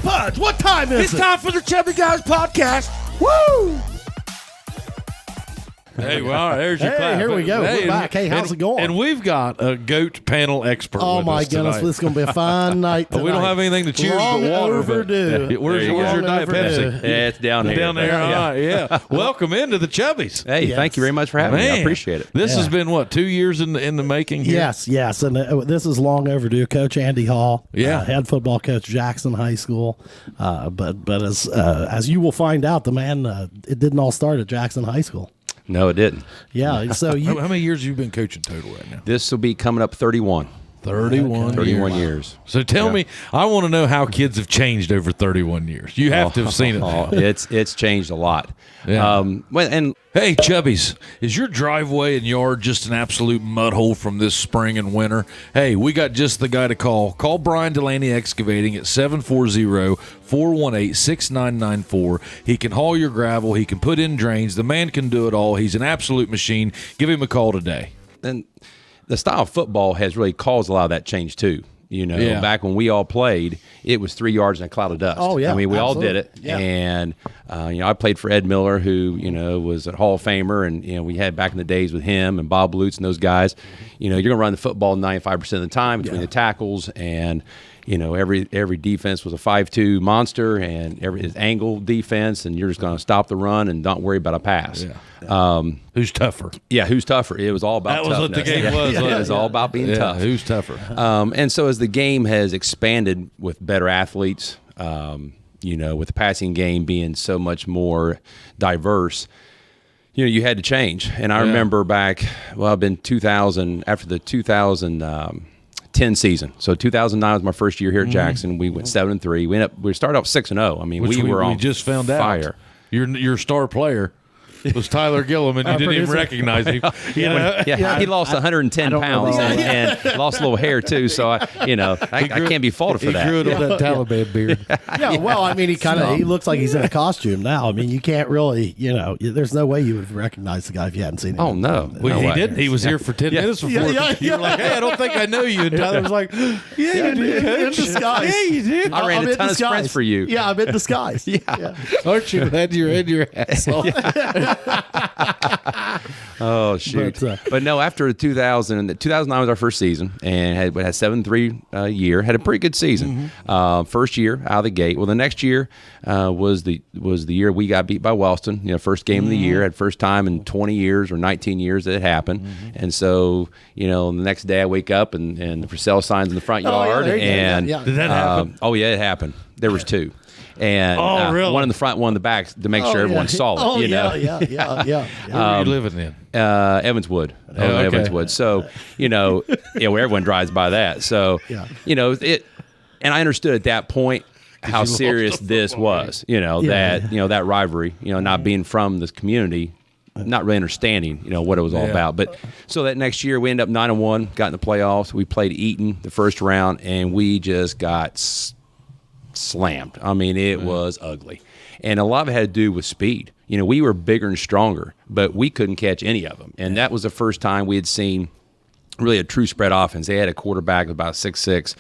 Pudge, what time is It's it? time for the Chubby Guys podcast. Woo! Hey, well, there's your clap. Here we go. We're back. Hey, how's it going? And we've got a goat panel expert. Oh with my us goodness, tonight. this is going to be a fun night tonight. We don't have anything to cheers Long but water. overdue. But, where's your Diet overdue. Pepsi? Yeah, it's down here. Down there, Yeah. all right, yeah. Welcome into the Chubbies. Hey, Yes. thank you very much for having me. I Man, appreciate it. This has Yeah. been, what, 2 years in the making here? Yes, and this is long overdue. Coach Andy Hall, Yeah. head football coach, Jackson High School. But as you will find out, the man, it didn't all start at Jackson High School. No, it didn't. Yeah, so you How many years have you been coaching total right now? This will be coming up 31. 31 31 years. years. So tell me, I want to know how kids have changed over 31 years. You have to have seen it. Oh, it's changed a lot. Yeah. And Hey, Chubbies, is your driveway and yard just an absolute mud hole from this spring and winter? Hey, we got just the guy to call. Call Brian Dulaney Excavating at 740-418-6994. He can haul your gravel. He can put in drains. The man can do it all. He's an absolute machine. Give him a call today. and the style of football has really caused a lot of that change too. You know, Yeah. back when we all played, it was 3 yards and a cloud of dust. Oh, yeah, I mean, we all did it. absolutely. Yeah. And, I played for Ed Miller, who, was a Hall of Famer. And, we had back in the days with him and Bob Lutz and those guys. You're going to run the football 95% of the time between the tackles. And, every defense was a 5-2 monster and every angle defense. And you're just going to stop the run and don't worry about a pass. Yeah. Who's tougher? Yeah, who's tougher? It was all about That was what the toughness. game was, Yeah, wasn't it was all about being Yeah, tough. who's tougher? And so as the game has expanded with better athletes, with the passing game being so much more diverse, you had to change. And I remember back, I've been 2000, after the 2010 season. So 2009 was my first year here at Jackson. We went 7-3. We started off 6-0. I mean, Which we were on we just found fire. out. Your star player was Tyler Gillum, and you didn't even producer. recognize him. Yeah, he lost 110 pounds and lost a little hair too. So I can't be faulted for He that. grew it on that Taliban beard. Yeah, well, I mean, he looks like he's in a costume now. I mean, you can't really, there's no way you would recognize the guy if you hadn't seen him. Oh no, Well, no he way. didn't. He was here for 10 minutes before. Yeah. You were like, hey, I don't think I know you. And Tyler was like, yeah, you did. in disguise. Yeah, you did. I ran I'm a in ton of disguise. sprints for you. Yeah, I'm in disguise. yeah. Aren't you glad you're in your ass off? Oh shoot! But, But no, after 2009 was our first season, and had 7-3 year. Had a pretty good season. First year out of the gate. Well, the next year was the year we got beat by Wellston. First game of the year. Had first time in 20 years or 19 years that it happened. And so the next day I wake up and the for sale signs in the front Oh, yeah, yard. there you go. And Yeah. Did that happen? Oh yeah, it happened. There was two. And really? one in the front, one in the back, to make sure everyone saw it. Oh, Yeah. yeah. Where were you living in? Evanswood. okay. Evanswood. So, where everyone drives by that. So, Yeah. And I understood at that point how you lost serious the this football was, that rivalry, not being from this community, not really understanding, what it was all about. But so that next year we ended up 9-1, got in the playoffs. We played Eaton the first round and we just got slammed. I mean, it was ugly. And a lot of it had to do with speed. We were bigger and stronger, but we couldn't catch any of them. And that was the first time we had seen really a true spread offense. They had a quarterback about 6'6".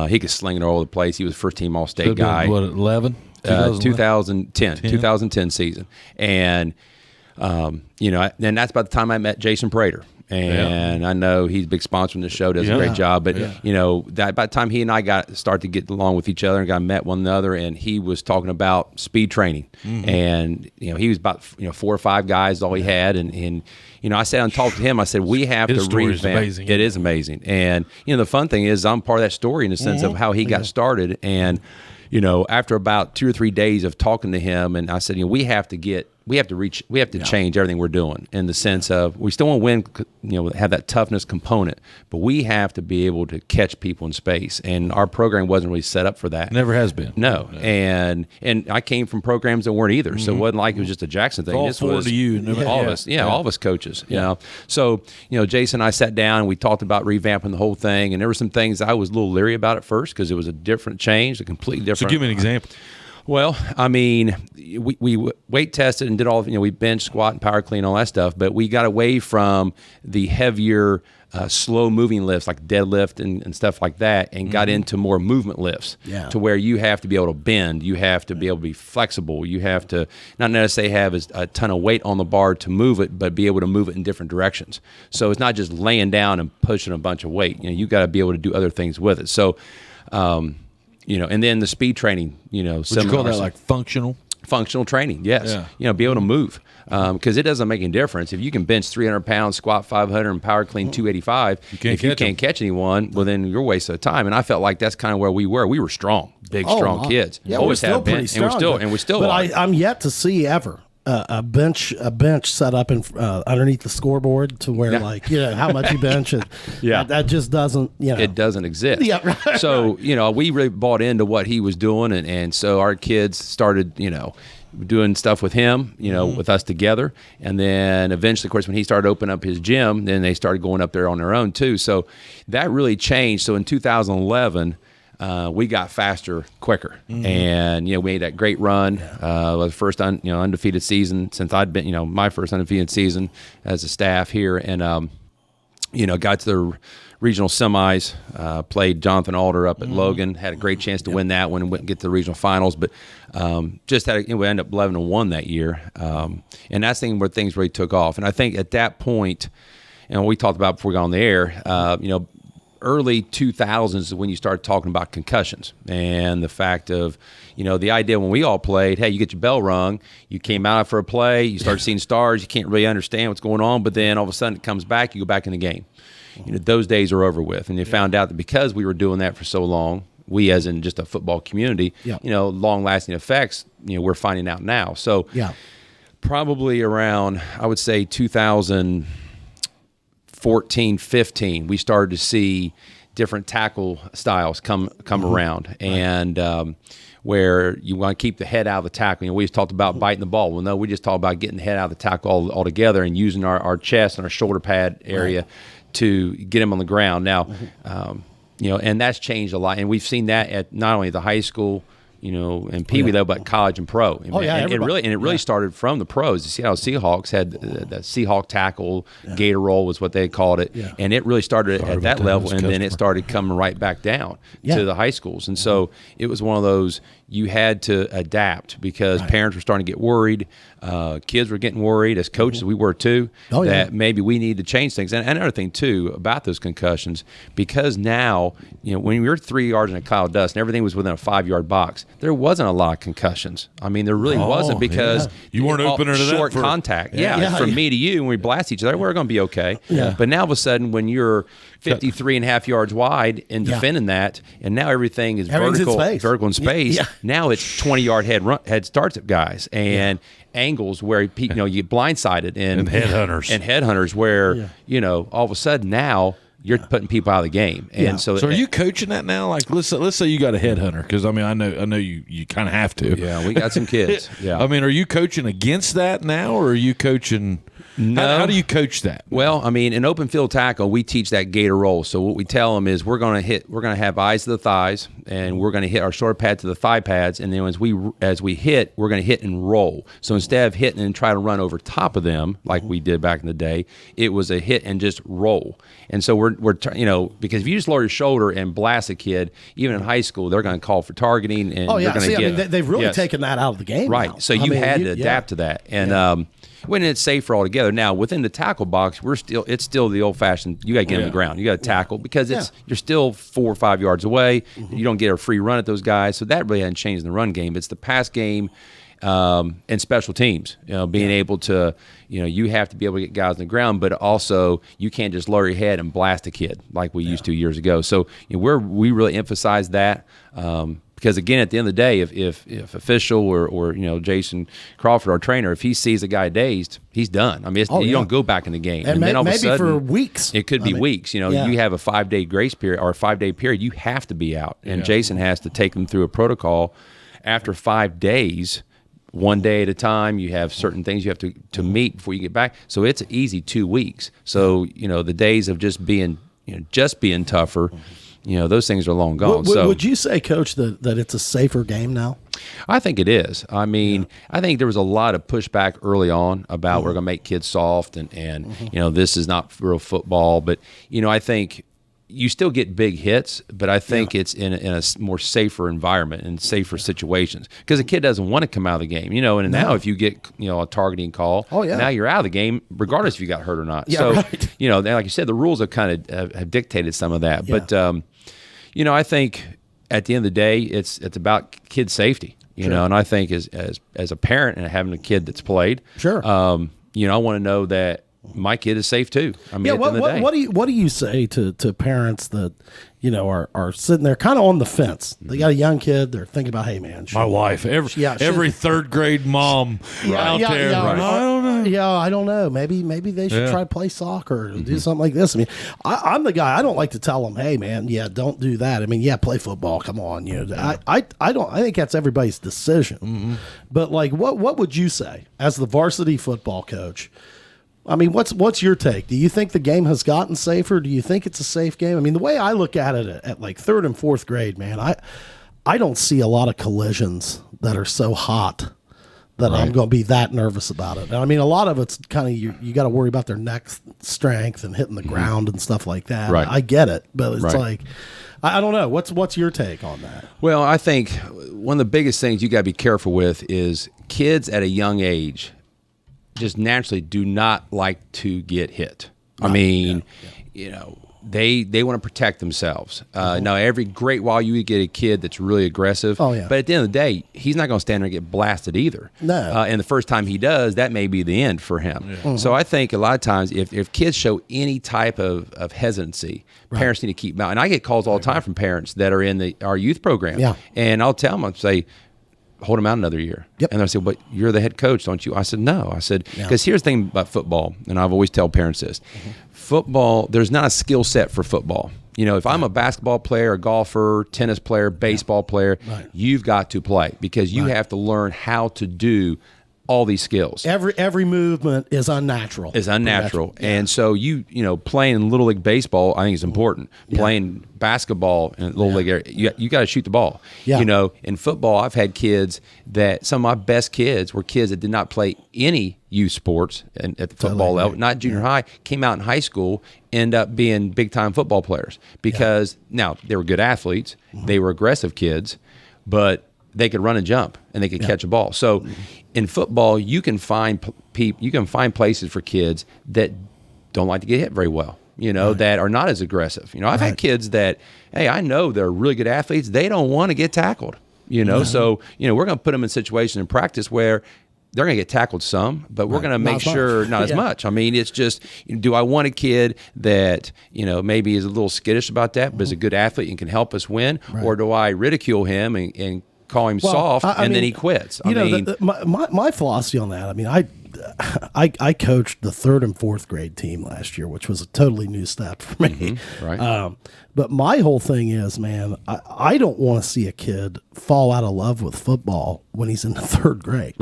He could sling it all over the place. He was first-team All-State guy. What, 11? 2010 season. And, then that's about the time I met Jason Prater. And I know he's a big sponsor in the show, does a great job. But, that by the time he and I started to get along with each other and met one another, and he was talking about speed training. And, he was about, 4 or 5 guys, all he had. And I sat and talked to him. I said, we have His to story is revamp. amazing. It is amazing. And, the fun thing is I'm part of that story in the sense of how he got started. And, after about 2 or 3 days of talking to him, and I said, we have to change everything we're doing in the sense of we still want to win, have that toughness component, but we have to be able to catch people in space. And our program wasn't really set up for that. Never has been. No. And I came from programs that weren't either. So it wasn't like it was just a Jackson thing. All This four was to you. all of us. Yeah, all of us coaches. So, Jason and I sat down and we talked about revamping the whole thing. And there were some things I was a little leery about at first because it was a different change, a completely different. So give me an example. Well, I mean, we weight tested and did all, we bench, squat, and power clean, all that stuff, but we got away from the heavier, slow-moving lifts like deadlift and stuff like that, and got into more movement lifts to where you have to be able to bend, you have to be able to be flexible, you have to not necessarily have a ton of weight on the bar to move it, but be able to move it in different directions. So it's not just laying down and pushing a bunch of weight. You got to be able to do other things with it. So, and then the speed training, Would you call that like functional? Functional training, yes. Yeah. Be able to move, because it doesn't make any difference if you can bench 300 pounds, squat 500, and power clean 285. If you can't catch anyone, well, then you're wasting time. And I felt like that's kind of where we were. We were strong, big, strong kids. Yeah, always we're still have been, pretty strong, and we still But are. I'm yet to see ever a bench set up in underneath the scoreboard to where how much you bench. That just doesn't. It doesn't exist. Yeah, right. So we really bought into what he was doing, and so our kids started doing stuff with him, with us together. And then eventually, of course, when he started opening up his gym, then they started going up there on their own too. So that really changed. So in 2011, we got faster quicker. And, we made that great run. The first, undefeated season since I'd been, my first undefeated season as a staff here. And, got to the regional semis, played Jonathan Alder up at Logan, had a great chance to win that one and went and get to the regional finals, but just had we ended up 11-1 that year. And that's the thing where things really took off. And I think at that point, and we talked about before we got on the air, early 2000s is when you start talking about concussions and the fact of, the idea when we all played, hey, you get your bell rung, you came out for a play, you start seeing stars, you can't really understand what's going on, but then all of a sudden it comes back, you go back in the game. Those days are over with. And you found out that because we were doing that for so long, we as in just a football community, long-lasting effects, we're finding out now. So probably around, I would say 2014, 15, we started to see different tackle styles come around. And where you want to keep the head out of the tackle. We just talked about biting the ball. Well, no, we just talked about getting the head out of the tackle all together and using our chest and our shoulder pad area to get him on the ground. Now, and that's changed a lot. And we've seen that at not only the high school, and Pee Wee level, but college and pro. And it really started from the pros. The Seattle Seahawks had the Seahawk tackle, Gator roll was what they called it, and it really started at that level, and then it started coming right back down to the high schools. And so it was one of those you had to adapt because parents were starting to get worried. Kids were getting worried. As coaches, we were too, that maybe we need to change things. And another thing, too, about those concussions, because now, when you're 3 yards in a cloud of dust and everything was within a 5-yard box, there wasn't a lot of concussions. I mean, there really wasn't because you weren't opening it up short for contact. From me to you, when we blast each other, we're going to be okay. But now, all of a sudden, when you're 53 and a half yards wide and defending that, and now everything is vertical in space. Now it's 20-yard head starts at guys and angles where you get blindsided and headhunters where all of a sudden now you're putting people out of the game. And so are you coaching that now? Like let's say you got a headhunter, because I know you kind of have to. Yeah, we got some kids. Yeah, I mean, are you coaching against that now, or are you coaching? No. How do you coach that? Well, I mean, in open field tackle, we teach that gator roll. So what we tell them is we're going to have eyes to the thighs, and we're going to hit our shoulder pad to the thigh pads, and then as we hit, we're going to hit and roll. So instead of hitting and try to run over top of them like we did back in the day, it was a hit and just roll. And so we're because if you just lower your shoulder and blast a kid, even in high school, they're going to call for targeting, and they're going to get. They've really taken that out of the game, right? Now. So you had to adapt to that, and when it's safer altogether. Now within the tackle box, it's still the old fashioned. You got to get on the ground. You got to tackle because you're still 4 or 5 yards away. You don't get a free run at those guys. So that really hasn't changed in the run game. It's the pass game and special teams. Being able to, you have to be able to get guys on the ground, but also you can't just lower your head and blast a kid like we used to years ago. So we really emphasize that. Because again, at the end of the day, if official or Jason Crawford, our trainer, if he sees a guy dazed, he's done. I mean, you don't go back in the game, and then all maybe of a sudden, for weeks. It could be weeks. You have a 5-day grace period or a 5-day period. You have to be out, and Jason has to take them through a protocol. After 5 days, 1 day at a time, you have certain things you have to meet before you get back. So it's an easy 2 weeks. So the days of just being tougher. those things are long gone. Would you say, Coach, that it's a safer game now? I think it is. I mean, I think there was a lot of pushback early on about we're going to make kids soft and this is not real football. But, I think you still get big hits, but I think it's in a more safer environment and safer situations because a kid doesn't want to come out of the game. And now if you get a targeting call, now you're out of the game regardless if you got hurt or not. Like you said, the rules have kind of have dictated some of that. But, I think at the end of the day, it's about kid safety, and I think as a parent and having a kid that's played, I want to know that my kid is safe too. I mean, what do you say to parents that are sitting there kind of on the fence? They got a young kid. They're thinking about, hey man, my wife, every third grade mom out there. I don't know. Yeah, I don't know. Maybe they should try to play soccer or do something like this. I mean, I'm the guy. I don't like to tell them, hey man, don't do that. I mean, play football. Come on, I think that's everybody's decision. But like, what would you say as the varsity football coach? I mean, what's your take? Do you think the game has gotten safer? Do you think it's a safe game? I mean, the way I look at it at like third and fourth grade, man, I don't see a lot of collisions that are so hot that I'm going to be that nervous about it. I mean, a lot of it's kind of you got to worry about their neck strength and hitting the ground and stuff like that. Right. I get it, but it's like I don't know. What's your take on that? Well, I think one of the biggest things you got to be careful with is kids at a young age just naturally do not like to get hit. I mean, they want to protect themselves. Now, every great while you get a kid that's really aggressive, but at the end of the day, he's not going to stand there and get blasted either. No. And the first time he does, that may be the end for him. Yeah. So I think a lot of times if kids show any type of hesitancy, parents need to keep them out. And I get calls all the time from parents that are in our youth program. Yeah. And I'll tell them, I'll say, hold him out another year. Yep. And I said, but you're the head coach, don't you? I said, no. I said, because here's the thing about football, and I've always tell parents this. Football, there's not a skill set for football. If I'm a basketball player, a golfer, tennis player, baseball player, you've got to play because you have to learn how to do all these skills. Every movement is unnatural. And so playing in Little League baseball, I think is important. Playing basketball in Little League area, you got to shoot the ball. In football, I've had kids that some of my best kids were kids that did not play any youth sports at the football level, not junior high, came out in high school, end up being big-time football players because now they were good athletes, they were aggressive kids, but they could run and jump and they could catch a ball. So in football, you can find places for kids that don't like to get hit very well, that are not as aggressive. I've had kids that, hey, I know they're really good athletes. They don't want to get tackled, So, we're going to put them in situations in practice where they're going to get tackled some, but we're going to make sure not as much. I mean, it's just, do I want a kid that, maybe is a little skittish about that, but is a good athlete and can help us win? Or do I ridicule him and call him soft, and then he quits? My philosophy on that, I mean, I coached the third and fourth grade team last year, which was a totally new step for me. But my whole thing is, man, I don't want to see a kid fall out of love with football when he's in the third grade,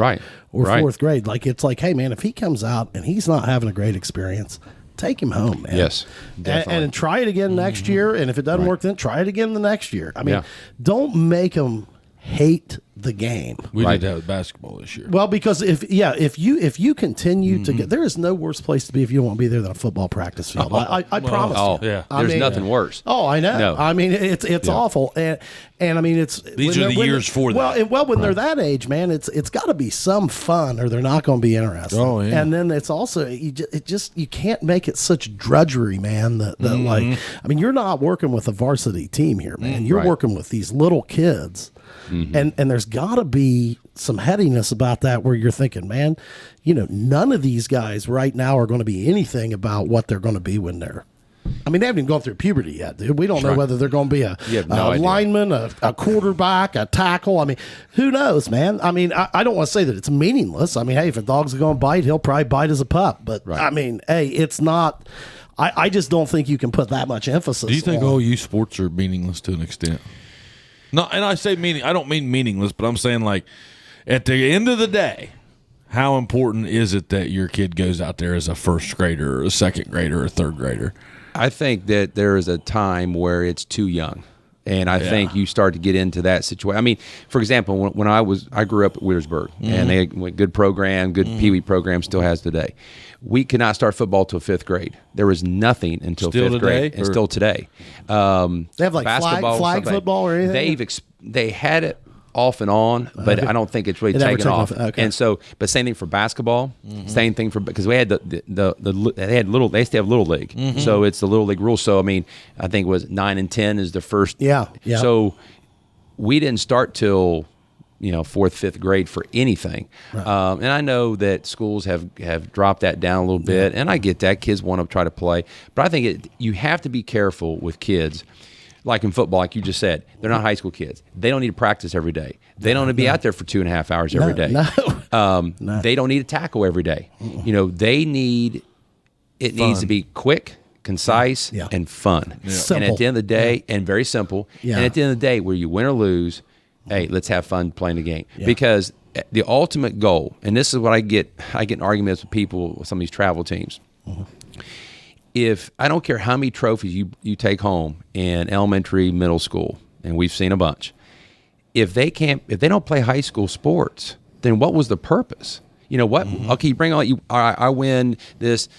or fourth grade. Like, it's like, hey, man, if he comes out and he's not having a great experience, take him home, man. Yes, definitely. And try it again next year. And if it doesn't work, then try it again the next year. I mean, don't make them hate the game. We did that with basketball this year. Well, because if you continue to get, there is no worse place to be if you don't want to be there than a football practice field. I promise you. Yeah. There's nothing worse. Oh, I know. No. I mean, it's awful, and I mean, these are the years for that. Well, when they're that age, man, it's got to be some fun, or they're not going to be interested. Oh, yeah. And then it's also you can't make it such drudgery, man. That like, I mean, you're not working with a varsity team here, man. You're working with these little kids. And there's got to be some headiness about that where you're thinking, man, none of these guys right now are going to be anything about what they're going to be when they're, I mean, they haven't even gone through puberty yet, dude. We don't know whether they're going to be a lineman, a quarterback, a tackle. I mean, who knows, man? I mean, I don't want to say that it's meaningless. I mean, hey, if a dog's going to bite, he'll probably bite as a pup. But, I mean, hey, it's not – I just don't think you can put that much emphasis on. Do you think all youth sports are meaningless to an extent? No, and I say meaning. I don't mean meaningless, but I'm saying, like, at the end of the day, how important is it that your kid goes out there as a first grader or a second grader or a third grader? I think that there is a time where it's too young. And I think you start to get into that situation. I mean, for example, when I grew up at Wheelersburg, and they went good program, good Pee Wee program, still has today. We could not start football till 5th grade. There was nothing until Still 5th grade, and still today. They have like flag football or anything? They had it off and on, but I don't think it's really taken off. Okay. And so, but same thing for basketball. Same thing for, because we had they used to have little league, so it's the little league rule. So I mean, I think it was 9 and 10 is the first. Yeah. So we didn't start till 4th, 5th grade for anything. Right. And I know that schools have dropped that down a little bit, and I get that kids want to try to play, but I think you have to be careful with kids. Like in football, like you just said, they're not high school kids. They don't need to practice every day. They don't need to be out there for 2.5 hours every day. No. They don't need to tackle every day. They need it fun. needs to be quick, concise, and fun. Yeah. Simple. And at the end of the day, and very simple. Yeah. And at the end of the day, where you win or lose, hey, let's have fun playing the game. Yeah. Because the ultimate goal, and this is what I get in arguments with people with some of these travel teams. If I don't care how many trophies you take home in elementary, middle school, and we've seen a bunch, if they don't play high school sports, then what was the purpose? You know what? Okay, you bring on you. I win this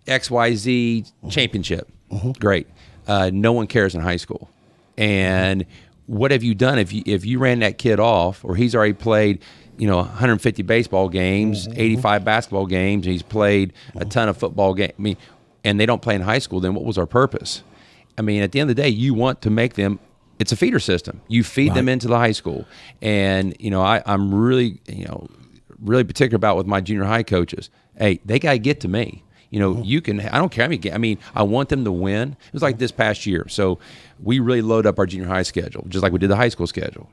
XYZ championship. Great. No one cares in high school. And what have you done if you ran that kid off, or he's already played 150 baseball games, 85 basketball games, and he's played a ton of football games. I mean, and they don't play in high school, then what was our purpose? I mean, at the end of the day, you want to make them, it's a feeder system. You feed them into the high school. And, I'm really, really particular about with my junior high coaches. Hey, they got to get to me. You can, I don't care how many games. I mean, I want them to win. It was like this past year. So we really load up our junior high schedule, just like we did the high school schedule.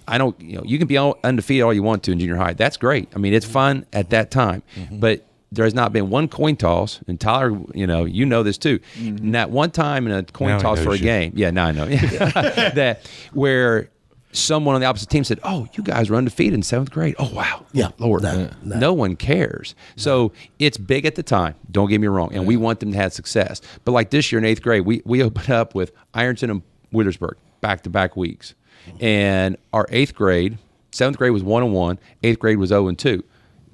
I don't, you can be undefeated all you want to in junior high. That's great. I mean, it's fun at that time. But there has not been one coin toss, and Tyler, you know this too. Not one time in a coin toss for a game. Yeah, now I know. that where someone on the opposite team said, "Oh, you guys were undefeated in 7th grade." Oh, wow. Yeah, Lord, no one cares. So it's big at the time. Don't get me wrong, and we want them to have success. But like this year in 8th grade, we opened up with Ironton and Wheelersburg back-to-back weeks, and our 8th grade, 7th grade was 1-1, 8th grade was 0-2.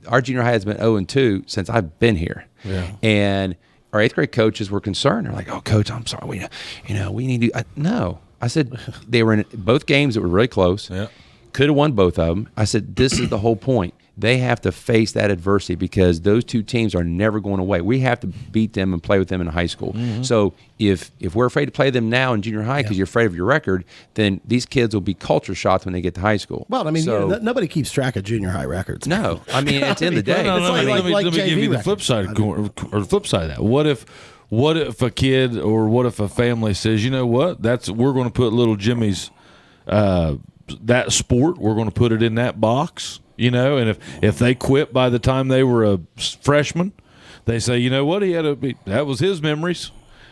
Our junior high has been 0-2 since I've been here. Yeah. And our 8th grade coaches were concerned. They're like, "Oh, coach, I'm sorry. We need to." No. I said, they were in both games that were really close. Yeah. Could have won both of them. I said, this is the whole point. They have to face that adversity because those two teams are never going away. We have to beat them and play with them in high school. So if we're afraid to play them now in junior high because you're afraid of your record, then these kids will be culture shocked when they get to high school. Well, I mean, nobody keeps track of junior high records. No. I mean, it's in the day. No, let me give you the flip side, or the flip side of that. What if a kid or what if a family says, you know what, we're going to put little Jimmy's that sport, we're going to put it in that box. And if they quit by the time they were a freshman, they say, you know what, that was his memories,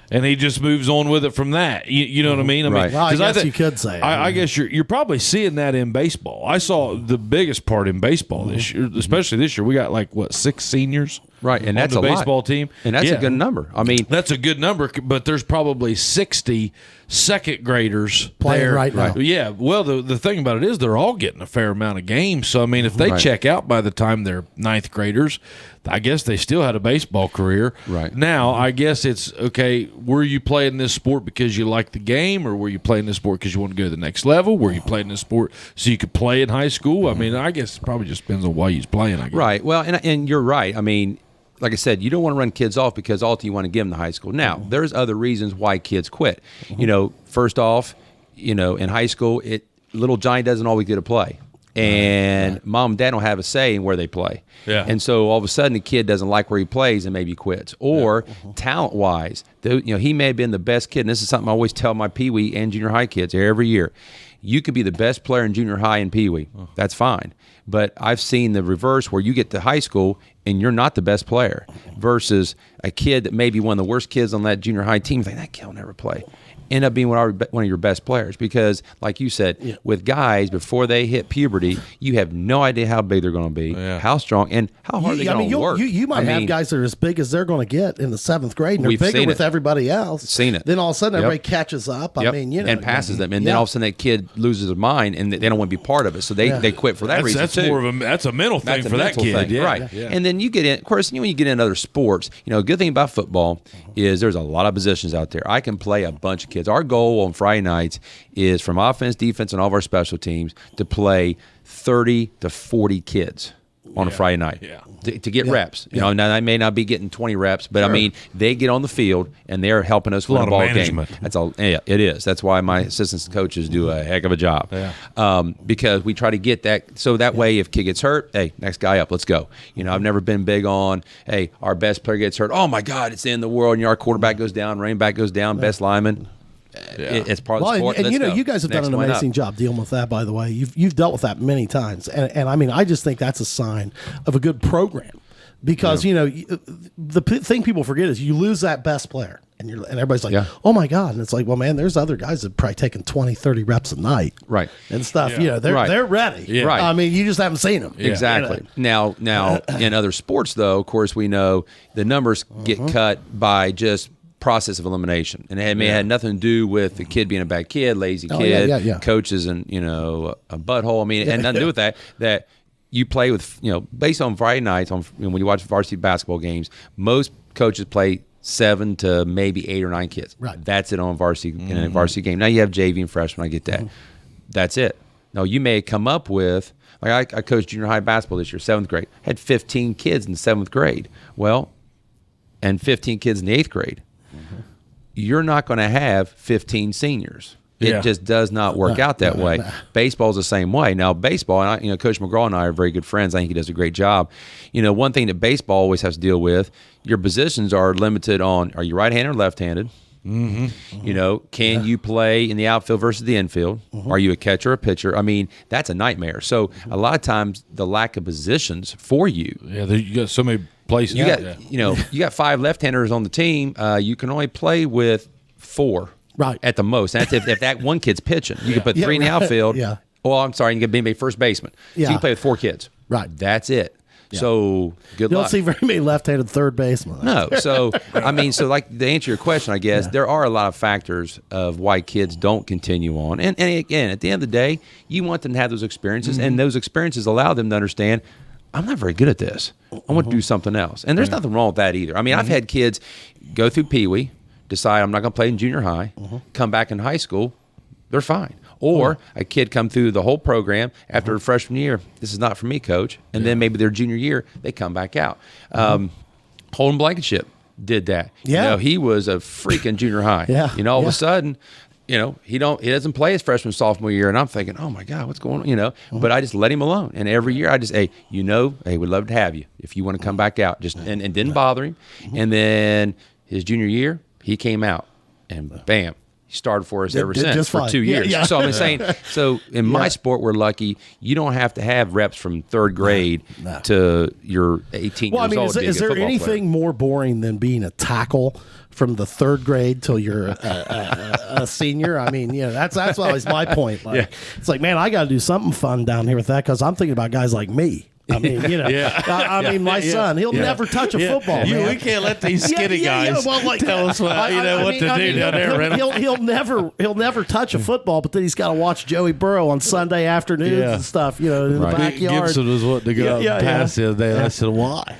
and he just moves on with it from that. You know what I mean? Right. Well, I guess you could say. I guess you're probably seeing that in baseball. I saw the biggest part in baseball this year, especially this year. We got 6 seniors. Right, and that's on the a baseball lot. team, and that's a good number. I mean, that's a good number, but there's probably 60 second graders playing right now. Yeah, well, the thing about it is they're all getting a fair amount of games. So I mean, if they check out by the time they're 9th graders, I guess they still had a baseball career. Right now, I guess it's okay. Were you playing this sport because you like the game, or were you playing this sport because you want to go to the next level? Were you playing this sport so you could play in high school? I mean, I guess it probably just depends on why you're playing. I guess. Right. Well, and you're right. I mean, like I said, you don't want to run kids off because ultimately you want to get them to high school. Now, there's other reasons why kids quit. First off, in high school, little Johnny doesn't always get to play. And mom and dad don't have a say in where they play. Yeah. And so all of a sudden the kid doesn't like where he plays and maybe quits. Or talent-wise, he may have been the best kid. And this is something I always tell my Pee Wee and junior high kids every year. You could be the best player in junior high and Pee Wee. That's fine. But I've seen the reverse where you get to high school and you're not the best player versus a kid that may be one of the worst kids on that junior high team. Think that kid will never play. end up being one of your best players because, like you said, with guys, before they hit puberty, you have no idea how big they're going to be, how strong, and how hard they're going to work. You might have guys that are as big as they're going to get in the 7th grade, and they're bigger with everybody else. Seen it. Then all of a sudden, everybody catches up. I mean, and passes them, and then all of a sudden that kid loses his mind, and they don't want to be part of it, so they quit for that reason that's too. That's a mental thing for that kid, right? Yeah. And then you get in. Of course, when you get into other sports, a good thing about football is there's a lot of positions out there. I can play a bunch of kids. Our goal on Friday nights is from offense, defense, and all of our special teams to play 30 to 40 kids on a Friday night to get reps. Now I may not be getting 20 reps, but I mean they get on the field and they're helping us win a ball game. That's all. Yeah, it is. That's why my assistant coaches do a heck of a job. Because we try to get that so that way if kid gets hurt, hey, next guy up, let's go. I've never been big on hey, our best player gets hurt. Oh my God, it's the end of the world. And our quarterback goes down, running back goes down, best lineman. It's part of the sport. And you guys have done an amazing job dealing with that, by the way. You've dealt with that many times. And I mean, I just think that's a sign of a good program because, the thing people forget is you lose that best player and everybody's like, oh my God. And it's like, well, man, there's other guys that probably taking 20, 30 reps a night. Right. And stuff. They're ready. Yeah. Right. I mean, you just haven't seen them. Exactly. Now in other sports, though, of course, we know the numbers get cut by just process of elimination, and it may have nothing to do with the kid being a bad kid, lazy kid, coaches, and a butthole. I mean, it had nothing to do with that. That you play with, based on Friday nights, when you watch varsity basketball games, most coaches play 7 to maybe 8 or 9 kids. Right. That's it on varsity in a varsity game. Now you have JV and freshman. I get that. That's it. Now you may come up with I coached junior high basketball this year, 7th grade. Had 15 kids in the 7th grade. Well, and 15 kids in the 8th grade. You're not going to have 15 seniors. It just does not work out that way. Baseball's the same way. Now, baseball, and Coach McGraw and I are very good friends. I think he does a great job. One thing that baseball always has to deal with, your positions are limited on, are you right-handed or left-handed? Can you play in the outfield versus the infield? Are you a catcher or a pitcher? I mean, that's a nightmare. So a lot of times the lack of positions for you. Yeah, you got so many places. You got 5 left-handers on the team. You can only play with 4 at the most. And that's if that one kid's pitching. You can put 3 in the outfield. Well, I'm sorry, you can be first baseman. So you can play with 4 kids. Right. That's it. So good luck. You don't see very many left-handed third basemen. No. So I mean, like to answer your question, I guess there are a lot of factors of why kids don't continue on. And again, at the end of the day, you want them to have those experiences, and those experiences allow them to understand, I'm not very good at this. I want to do something else. And there's nothing wrong with that either. I mean, I've had kids go through Pee Wee, decide I'm not going to play in junior high, come back in high school, they're fine. Or a kid come through the whole program after a freshman year, this is not for me, coach. And then maybe their junior year, they come back out. Holden Blankenship did that. Yeah. He was a freaking junior high. All of a sudden, he doesn't play his freshman, sophomore year, and I'm thinking, oh my God, what's going on? But I just let him alone. And every year I just, hey, we'd love to have you if you want to come back out. Just and didn't bother him. And then his junior year, he came out and bam. Started for us ever since for 2 years. So I'm saying, in my sport, we're lucky. You don't have to have reps from 3rd grade to your 18 years old. Is there anything more boring than being a tackle from the 3rd grade till you're a senior? I mean, that's always my point. It's like, man, I got to do something fun down here with that because I'm thinking about guys like me. I mean, I mean, my son, he'll never touch a football. Man. We can't let these skinny guys tell us what to do down there. He'll never touch a football, but then he's got to watch Joey Burrow on Sunday afternoons and stuff. In the backyard. Gibson was wanting to go out and pass the other day. And I said, why?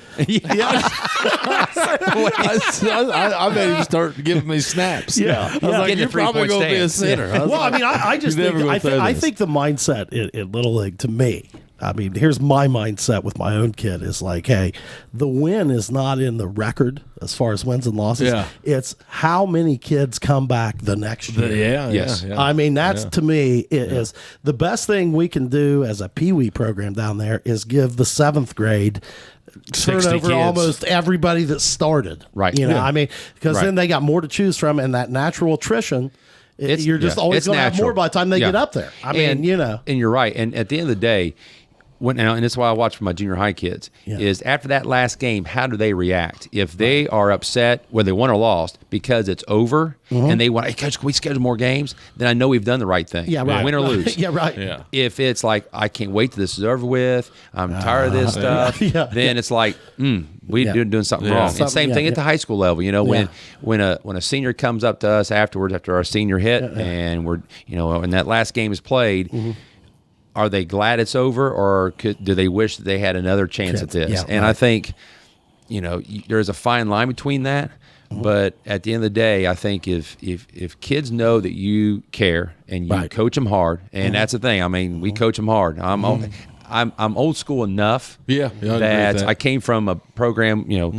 I made him start giving me snaps. I was like, you're probably going to be a center. I think the mindset in Little League, to me, I mean, here's my mindset with my own kid is like, hey, the win is not in the record as far as wins and losses. It's how many kids come back the next year. I mean, that's to me is the best thing we can do as a Pee Wee program down there is give the 7th grade turnover almost everybody that started. Right. I mean, because then they got more to choose from, and that natural attrition. You're just always going to have more by the time they get up there. I mean, And you're right. And at the end of the day, and this is why I watch for my junior high kids, is after that last game, how do they react? If they are upset, whether they won or lost, because it's over, and they want, hey, coach, can we schedule more games? Then I know we've done the right thing. Yeah, right. Win or lose. Yeah, right. Yeah. If it's like, I can't wait till this is over with, I'm tired of this stuff, then it's like, we're doing something wrong. And same thing at the high school level. You know, when a senior comes up to us afterwards, after our senior hit, and we're, you know, and that last game is played, are they glad it's over, or do they wish that they had another chance at this? Yeah, and I think, you know, there's a fine line between that. But at the end of the day, I think if kids know that you care and you coach them hard, and that's the thing. I mean, we coach them hard. I'm old school enough. That I came from a program. You know,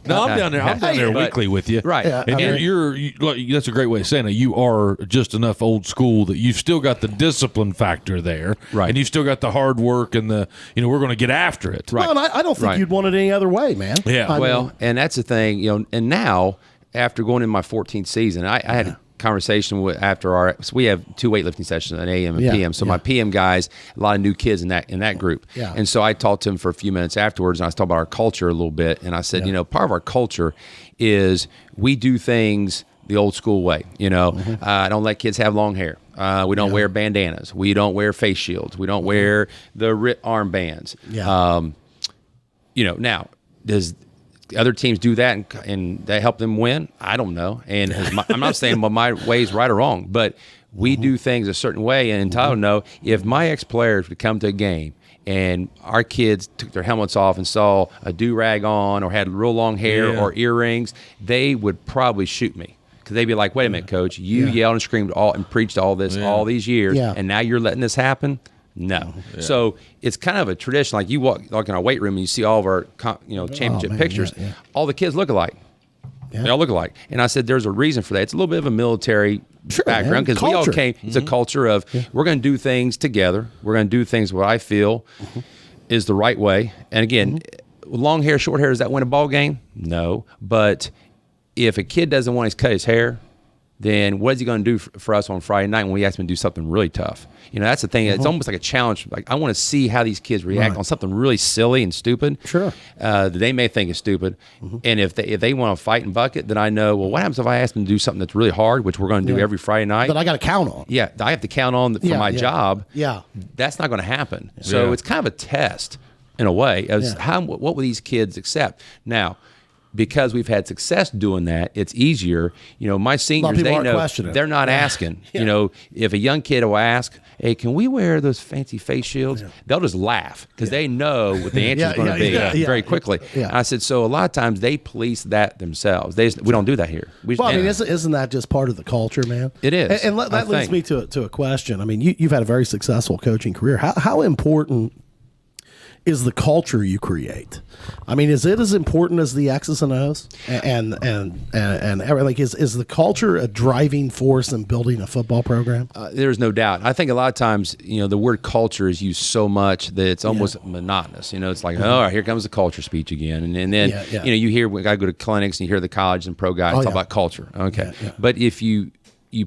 no, I'm down there. I'm down there weekly with you, right? And you're that's a great way of saying it. You are just enough old school that you've still got the discipline factor there, right? And you've still got the hard work and the, you know, we're going to get after it, right? Well, and I don't think you'd want it any other way, man. Yeah. Well, and that's the thing, you know. And now, after going in my 14th season, I had a conversation with so we have 2 weightlifting sessions, an AM and PM. So my PM guys, a lot of new kids in that group. Yeah. And so I talked to them for a few minutes afterwards, and I was talking about our culture a little bit. And I said, you know, part of our culture is we do things the old school way. You know, I don't let kids have long hair. We don't wear bandanas. We don't wear face shields. We don't wear the armbands. Yeah. You know, now does other teams do that and they help them win? I don't know. And I'm not saying my way is right or wrong, but we do things a certain way. And Tyler know, if my ex-players would come to a game and our kids took their helmets off and saw a do-rag on or had real long hair or earrings, they would probably shoot me. Because they'd be like, wait a minute, coach, you yelled and screamed and preached all this all these years, and now you're letting this happen? No. Yeah. So it's kind of a tradition. Like you walk like in our weight room and you see all of our championship pictures. Yeah. All the kids look alike. Yeah. They all look alike. And I said there's a reason for that. It's a little bit of a military background because we all came. It's a culture of we're going to do things together. We're going to do things what I feel is the right way. And again, long hair, short hair, does that win a ball game? No. But if a kid doesn't want to cut his hair, then what is he going to do for us on Friday night when we ask him to do something really tough? You know, that's the thing. It's almost like a challenge. Like I want to see how these kids react on something really silly and stupid. Sure. That they may think is stupid. And if they want to fight and bucket, then I know, well, what happens if I ask them to do something that's really hard, which we're going to do every Friday night? That I got to count on. Yeah, I have to count on for my job. Yeah. That's not going to happen. So it's kind of a test in a way of what will these kids accept? Now, because we've had success doing that, it's easier. You know, my seniors, they know they're not asking. You know, if a young kid will ask, hey, can we wear those fancy face shields? They'll just laugh because they know what the answer is going to be very quickly. And I said, so a lot of times they police that themselves. We don't do that here. I mean, isn't that just part of the culture, man? It is. And that leads me to a question. I mean, you've had a very successful coaching career. How important is the culture you create? I mean, is it as important as the X's and O's and everything? Like, is the culture a driving force in building a football program? There's no doubt. I think a lot of times, you know, the word culture is used so much that it's almost monotonous. You know, it's like, oh, here comes the culture speech again, and then you know, you hear when I go to clinics and you hear the college and pro guys talk about culture. Okay, but if you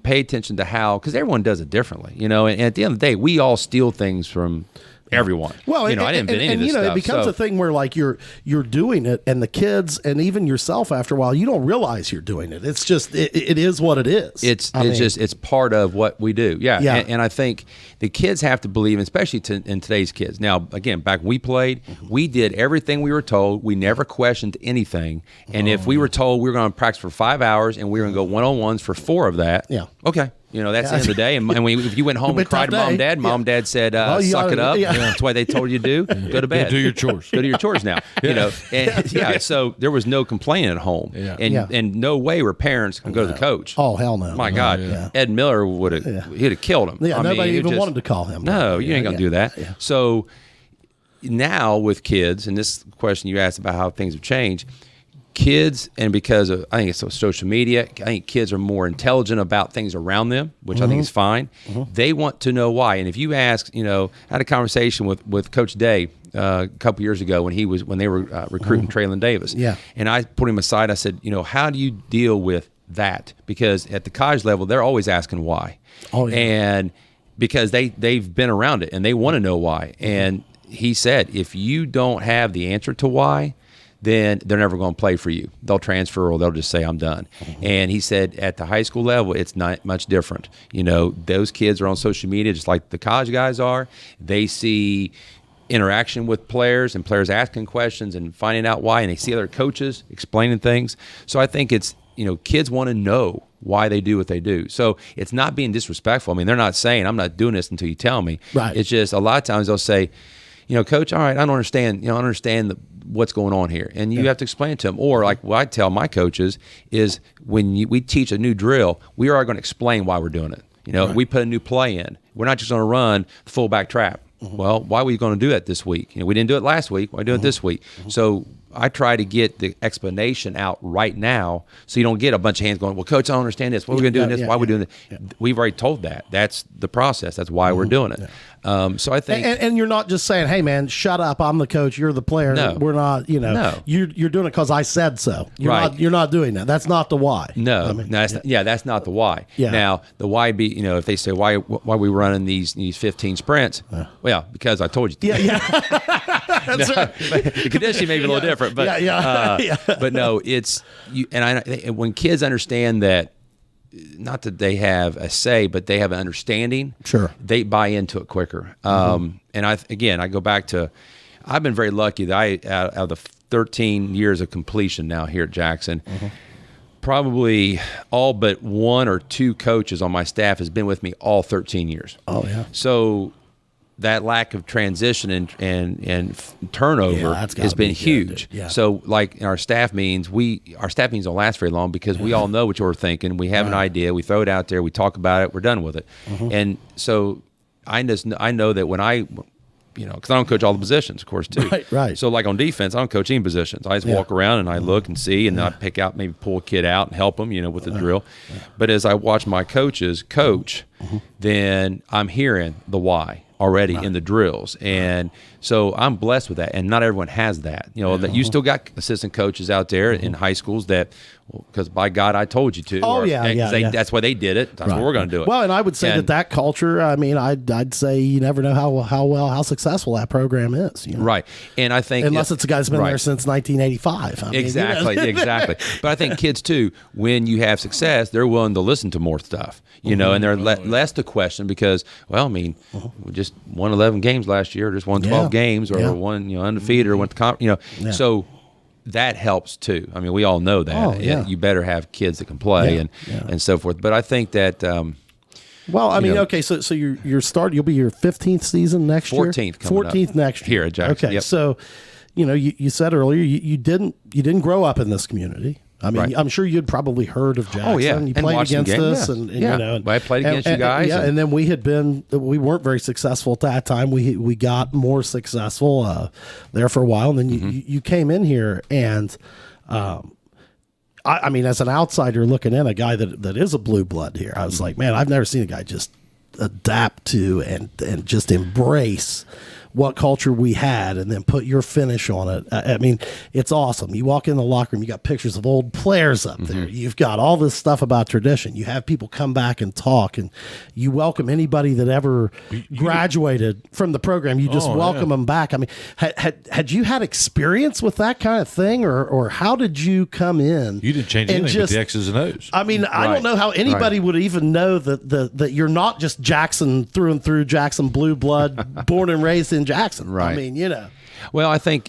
pay attention to how, because everyone does it differently, you know, and at the end of the day, we all steal things from everyone. Well, you know, I didn't invent any of this stuff. It becomes a thing where like you're doing it, and the kids and even yourself after a while, you don't realize you're doing it. It's just it is what it is. It's part of what we do. Yeah. And I think the kids have to believe, especially in today's kids. Now, again, back when we played, we did everything we were told. We never questioned anything. And if we were told we were going to practice for 5 hours and we were going to go one-on-ones for 4 of that, okay. You know, that's the end of the day. And if you went home and cried to mom and dad said, suck it up. That's why they told you to do. Go to bed. Do your chores. Go do your chores now. You know, and so there was no complaining at home. And no way were parents going to go to the coach. Oh, hell no. My God. Ed Miller he'd have killed him. Yeah, nobody even wanted to call him. No, you ain't going to do that. So now with kids, and this question you asked about how things have changed, kids, and because of, I think it's social media, I think kids are more intelligent about things around them, which I think is fine. They want to know why. And if you ask, you know, I had a conversation with Coach Day a couple years ago when they were recruiting Traylon Davis. Yeah. And I put him aside. I said, you know, how do you deal with that? Because at the college level, they're always asking why. Oh, yeah. And because they've been around it and they want to know why. And he said, if you don't have the answer to why, then they're never going to play for you. They'll transfer or they'll just say, I'm done. And he said at the high school level, it's not much different. Those kids are on social media just like the college guys are. They see interaction with players and players asking questions and finding out why, and they see other coaches explaining things. So I think it's, kids want to know why they do what they do. So it's not being disrespectful. I mean, they're not saying, I'm not doing this until you tell me. Right. It's just a lot of times they'll say, Coach, all right, I don't understand. I don't understand what's going on here. And you have to explain it to them. Or like what I tell my coaches is when we teach a new drill, we are going to explain why we're doing it. Right. We put a new play in. We're not just going to run the fullback trap. Well, why were you going to do that this week? We didn't do it last week. Why do it this week? So I try to get the explanation out right now so you don't get a bunch of hands going, well, Coach, I don't understand this. What are we going to do in this? Why are we doing this? Yeah. We've already told that. That's the process. That's why we're doing it. So I think... And you're not just saying, hey, man, shut up. I'm the coach. You're the player. No. We're not, No. You're doing it because I said so. You're not doing that. That's not the why. No. I mean, that's not the why. Yeah. Now, the why be, if they say, why are we running these 15 sprints? Well, because I told you to. Yeah. That's right. The conditioning may be a little different, but but no, it's you. And when kids understand that, not that they have a say, but they have an understanding. Sure, they buy into it quicker. And I go back to, I've been very lucky that out of the 13 years of completion now here at Jackson, probably all but one or two coaches on my staff has been with me all 13 years. Oh yeah. So that lack of transition and turnover has been huge. Yeah. So like in our staff meetings, our staff meetings don't last very long because we all know what you're thinking. We have an idea. We throw it out there. We talk about it. We're done with it. And so I know that when because I don't coach all the positions, of course, too. Right. So like on defense, I don't coach any positions. I just walk around and I look and see, and then I pick out, maybe pull a kid out and help them, with the drill. But as I watch my coaches coach, then I'm hearing the why already in the drills. And so I'm blessed with that. And not everyone has that. That you still got assistant coaches out there in high schools that, because by God, I told you to. That's why they did it. That's why we're going to do it. Well, and I would say that culture, I mean, I'd say you never know how successful that program is. Right. And I think... Unless it's a guy that's been there since 1985. Exactly. But I think kids, too, when you have success, they're willing to listen to more stuff, and they're less to question because, well, I mean, we just won 11 games last year, or just won 12 games, or won, undefeated, or went to So that helps too. I mean, we all know that. You better have kids that can play and so forth. But I think that. Well, I mean, okay, so you'll be your 15th season next year. 14th next year here at Jackson. Okay, so you said earlier you didn't grow up in this community. I mean, I'm sure you'd probably heard of Jackson. Oh, yeah. You played against us. I played against you guys. And then we weren't very successful at that time. We got more successful there for a while. And then you came in here and, I mean, as an outsider looking in, a guy that is a blue blood here, I was like, man, I've never seen a guy just adapt to and just embrace what culture we had and then put your finish on it. I mean, it's awesome. You walk in the locker room, you got pictures of old players up there. You've got all this stuff about tradition. You have people come back and talk, and you welcome anybody that ever graduated from the program. You just welcome them back. I mean, had you had experience with that kind of thing, or how did you come in? You didn't change anything with the X's and O's. I mean, I don't know how anybody would even know that you're not just Jackson through and through, Jackson blue blood, born and raised in Jackson. Right. I mean, Well, I think,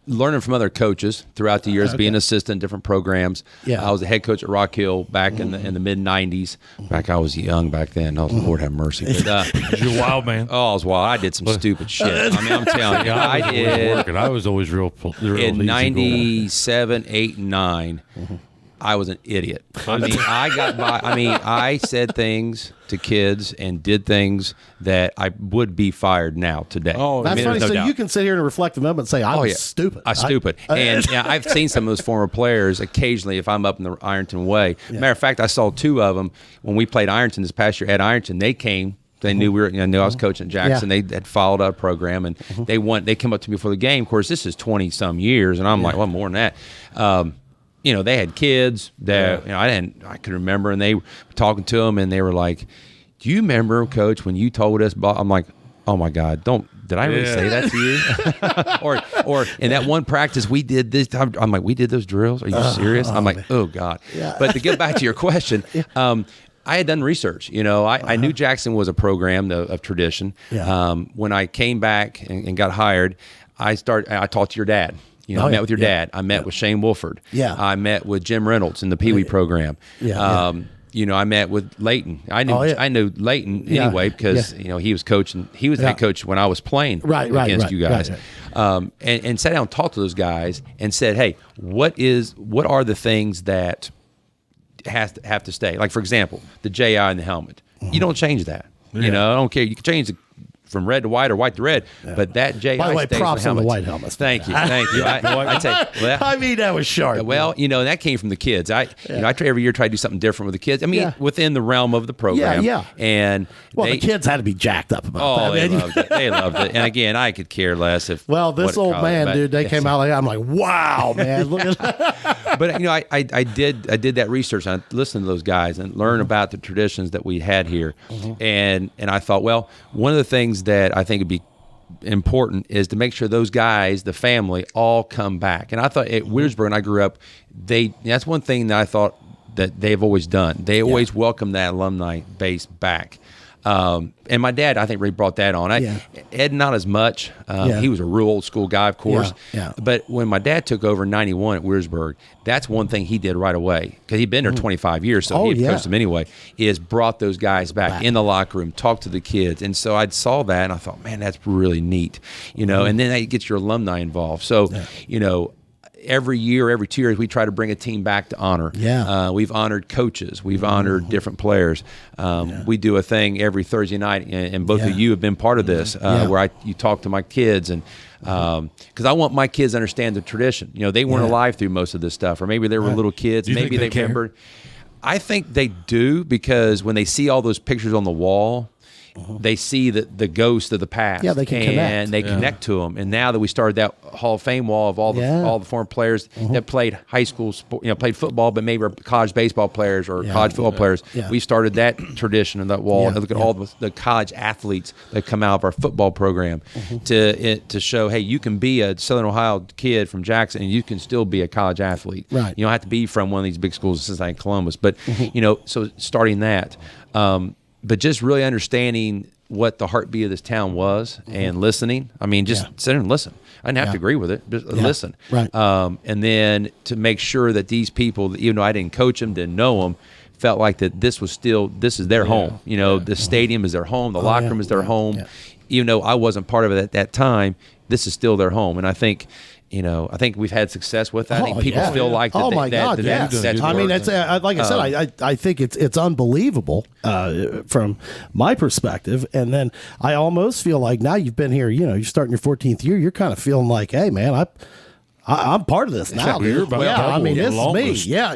learning from other coaches throughout the years, being an assistant in different programs. Yeah. I was a head coach at Rock Hill back in the mid 90s. Back I was young back then. Oh, Lord have mercy. But, you're a wild man. Oh, I was wild. I did some stupid shit. I mean, I'm telling you, I did. I was always real in 97, 8, and 9. I was an idiot. I mean, I got by. I mean, I said things to kids and did things that I would be fired now today. Oh, that's funny. So you can sit here and reflect a moment and say, I was stupid. I'm stupid. And I've seen some of those former players occasionally if I'm up in the Ironton way. Matter of fact, I saw two of them when we played Ironton this past year at Ironton. They came. They knew knew I was coaching at Jackson. They had followed our program, and they came up to me before the game. Of course, this is 20-some years, and I'm like, well, more than that. They had kids that I could remember, and they were talking to them, and they were like, "Do you remember, Coach, when you told us?" I'm like, oh my God, did I really say that to you? or in that one practice we did this. I'm like, we did those drills. Are you serious? I'm like, oh God. Yeah. But to get back to your question, I had done research. I knew Jackson was a program of tradition. Yeah. When I came back and got hired, I talked to your dad. I met with your dad. I met with Shane Wolford. Yeah. I met with Jim Reynolds in the Pee Wee program. Yeah. I met with Leighton. I knew Leighton anyway because he was coaching. He was head coach when I was playing against you guys. Right. And sat down and talked to those guys and said, hey, what are the things that have to stay? Like, for example, the JI in the helmet. Mm-hmm. You don't change that. Yeah. I don't care. You can change it from red to white or white to red, but that JI. By the way, stays props on the white helmets. Thank you. I'd say, that was sharp. Well, that came from the kids. I try every year try to do something different with the kids. I mean, within the realm of the program. Yeah. And the kids had to be jacked up about that. They loved it. They loved it. And again, I could care less if. Well, this old man, dude, they came out like I'm like, wow, man, look at that. But I did that research. And I listened to those guys and learned about the traditions that we had here, and I thought, well, one of the things that I think would be important is to make sure those guys, the family, all come back. And I thought at Williamsburg, when I grew up, that's one thing that I thought that they've always done. They always welcome that alumni base back. And my dad, I think, really brought that on. Ed, not as much. He was a real old school guy, of course. Yeah. But when my dad took over in '91 at Williamsburg, that's one thing he did right away because he'd been there 25 years, so he had coached them anyway. Is brought those guys back in the locker room, talked to the kids, and so I saw that and I thought, man, that's really neat, and then that gets your alumni involved. So, every year, every 2 years, we try to bring a team back to honor. Yeah. We've honored coaches. We've honored different players. We do a thing every Thursday night, and both of you have been part of this, where you talk to my kids, and because I want my kids to understand the tradition. They weren't alive through most of this stuff, or maybe they were little kids. Maybe they remembered. I think they do, because when they see all those pictures on the wall, they see the ghost of the past. Yeah, they can connect. And they connect to them. And now that we started that Hall of Fame wall of all the former players that played high school sport, played football, but maybe were college baseball players or college football players, we started that tradition of that wall. And look at all the college athletes that come out of our football program to show, hey, you can be a Southern Ohio kid from Jackson and you can still be a college athlete. Right. You don't have to be from one of these big schools in Cincinnati, Columbus. But, so starting that. But just really understanding what the heartbeat of this town was and listening. I mean, just sit and listen. I didn't have to agree with it. Just listen. Right. And then to make sure that these people, even though I didn't coach them, didn't know them, felt like that this is their home. The stadium is their home. The locker room is their home. Yeah. Even though I wasn't part of it at that time, this is still their home. And I think we've had success with that. I think people feel like that. Oh my God! Yes. I mean, it's like I said. I think it's unbelievable from my perspective. And then I almost feel like now you've been here. You're starting your 14th year. You're kind of feeling like, hey, man, I'm part of this now. I mean, this is me. Yeah.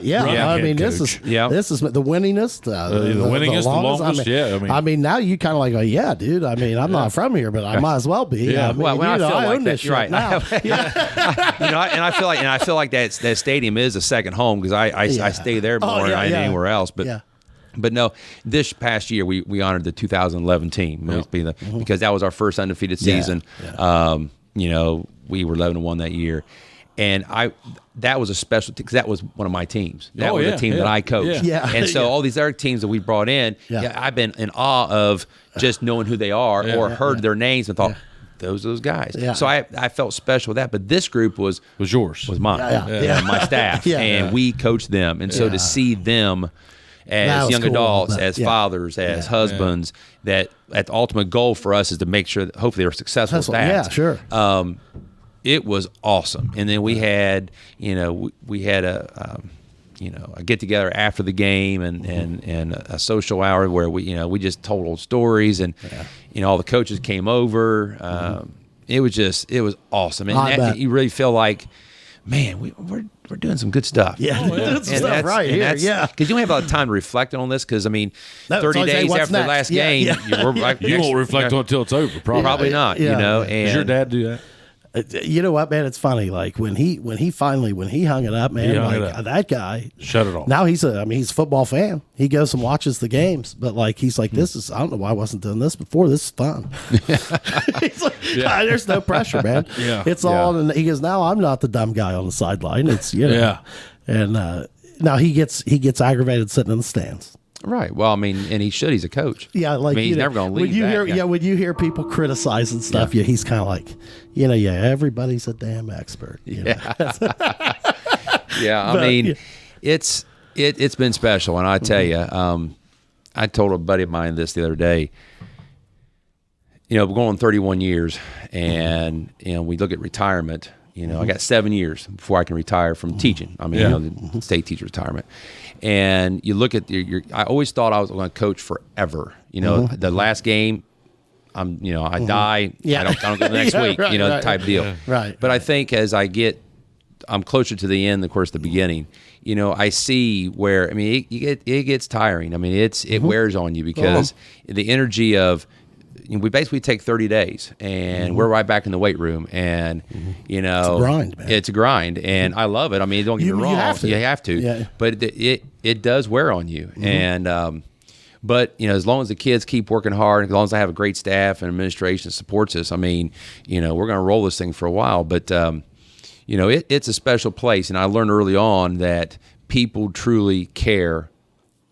I mean, this is the winningest, the longest. I mean, now you kind of like, yeah, dude. I mean, I'm not from here, but I might as well be. Yeah. I mean, I feel I like own that. this shit Right. now. And I feel like that stadium is a second home because I stay there more than anywhere else. But no, this past year we honored the 2011 team because that was our first undefeated season. We were 11-1 that year. And that was a special because that was one of my teams. That was the team that I coached. Yeah. And so all these other teams that we brought in, I've been in awe of just knowing who they are or heard their names and thought, those guys. Yeah. So I felt special with that. But this group was yours. Was mine. My staff. And we coached them. And so to see them as young adults, as fathers, as husbands, that the ultimate goal for us is to make sure that hopefully they're successful with that. Yeah, sure. It was awesome. And then we had, we had a get together after the game and a social hour where we just told old stories and all the coaches came over. It was awesome. And you really feel like, man, we're doing some good stuff. Yeah, doing some stuff right here. Yeah, because you don't have a lot of time to reflect on this. Because 30 days after the last game, you won't reflect on it until it's over. Probably not. And does your dad do that? You know what, man? It's funny. Like when he hung it up, man. That guy shut it off. Now he's a football fan. He goes and watches the games, but like he's like, this is. I don't know why I wasn't doing this before. This is fun. He's like, there's no pressure, man. It's all. And he goes, now I'm not the dumb guy on the sideline. It's and now he gets aggravated sitting in the stands. Right. Well, I mean, and he should. He's a coach. Yeah, like he's never going to leave. When you hear people criticizing stuff, he's kind of like, everybody's a damn expert. I mean, it's been special, and I tell you, I told a buddy of mine this the other day. We're going 31 years, and we look at retirement. I got 7 years before I can retire from teaching. I mean, the state teacher retirement. And you look at I always thought I was going to coach forever. The last game, I die. I don't go the next week. Type deal. Right. But I think as I'm closer to the end, of course, the beginning. I see where it gets tiring. I mean, it wears on you because the energy of. We basically take 30 days, and we're right back in the weight room, and it's a grind, man. It's a grind, and I love it. I mean, don't get me wrong, you have to, yeah. But it does wear on you, and but as long as the kids keep working hard, as long as I have a great staff and administration that supports us, I mean, we're going to roll this thing for a while. But it's a special place, and I learned early on that people truly care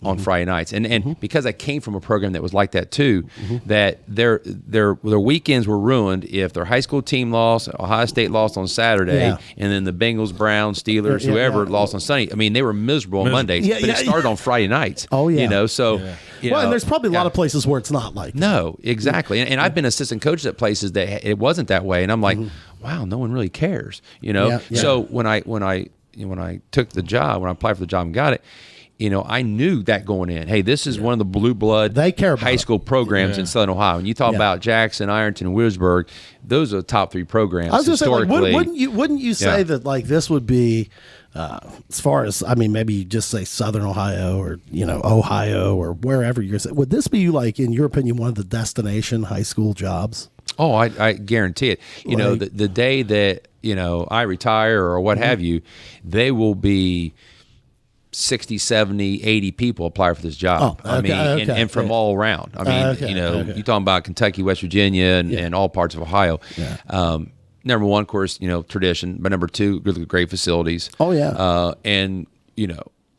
on Friday nights, and because I came from a program that was like that too, that their weekends were ruined if their high school team lost, Ohio State lost on Saturday, and then the Bengals, Browns, Steelers, whoever lost on Sunday. I mean, they were miserable on Mondays, but it started on Friday nights. Oh yeah, so. Well, and there's probably a lot of places where it's not like that. No, exactly. And I've been assistant coaches at places that it wasn't that way, and I'm like, wow, no one really cares. So when I took the job, when I applied for the job and got it. I knew that going in. Hey, this is one of the blue blood high school programs in Southern Ohio. And you talk about Jackson, Ironton, and Williamsburg; those are the top three programs. I was just saying, historically. wouldn't you say that like this would be, as far as maybe you just say Southern Ohio or Ohio or wherever you're. Would this be like, in your opinion, one of the destination high school jobs? Oh, I guarantee it. The day that I retire or what have you, they will be 60, 70, 80 people apply for this job. And from all around. You're talking about Kentucky, West Virginia, and all parts of Ohio. Yeah. Number one, of course, tradition. But number two, really great facilities. Oh, yeah.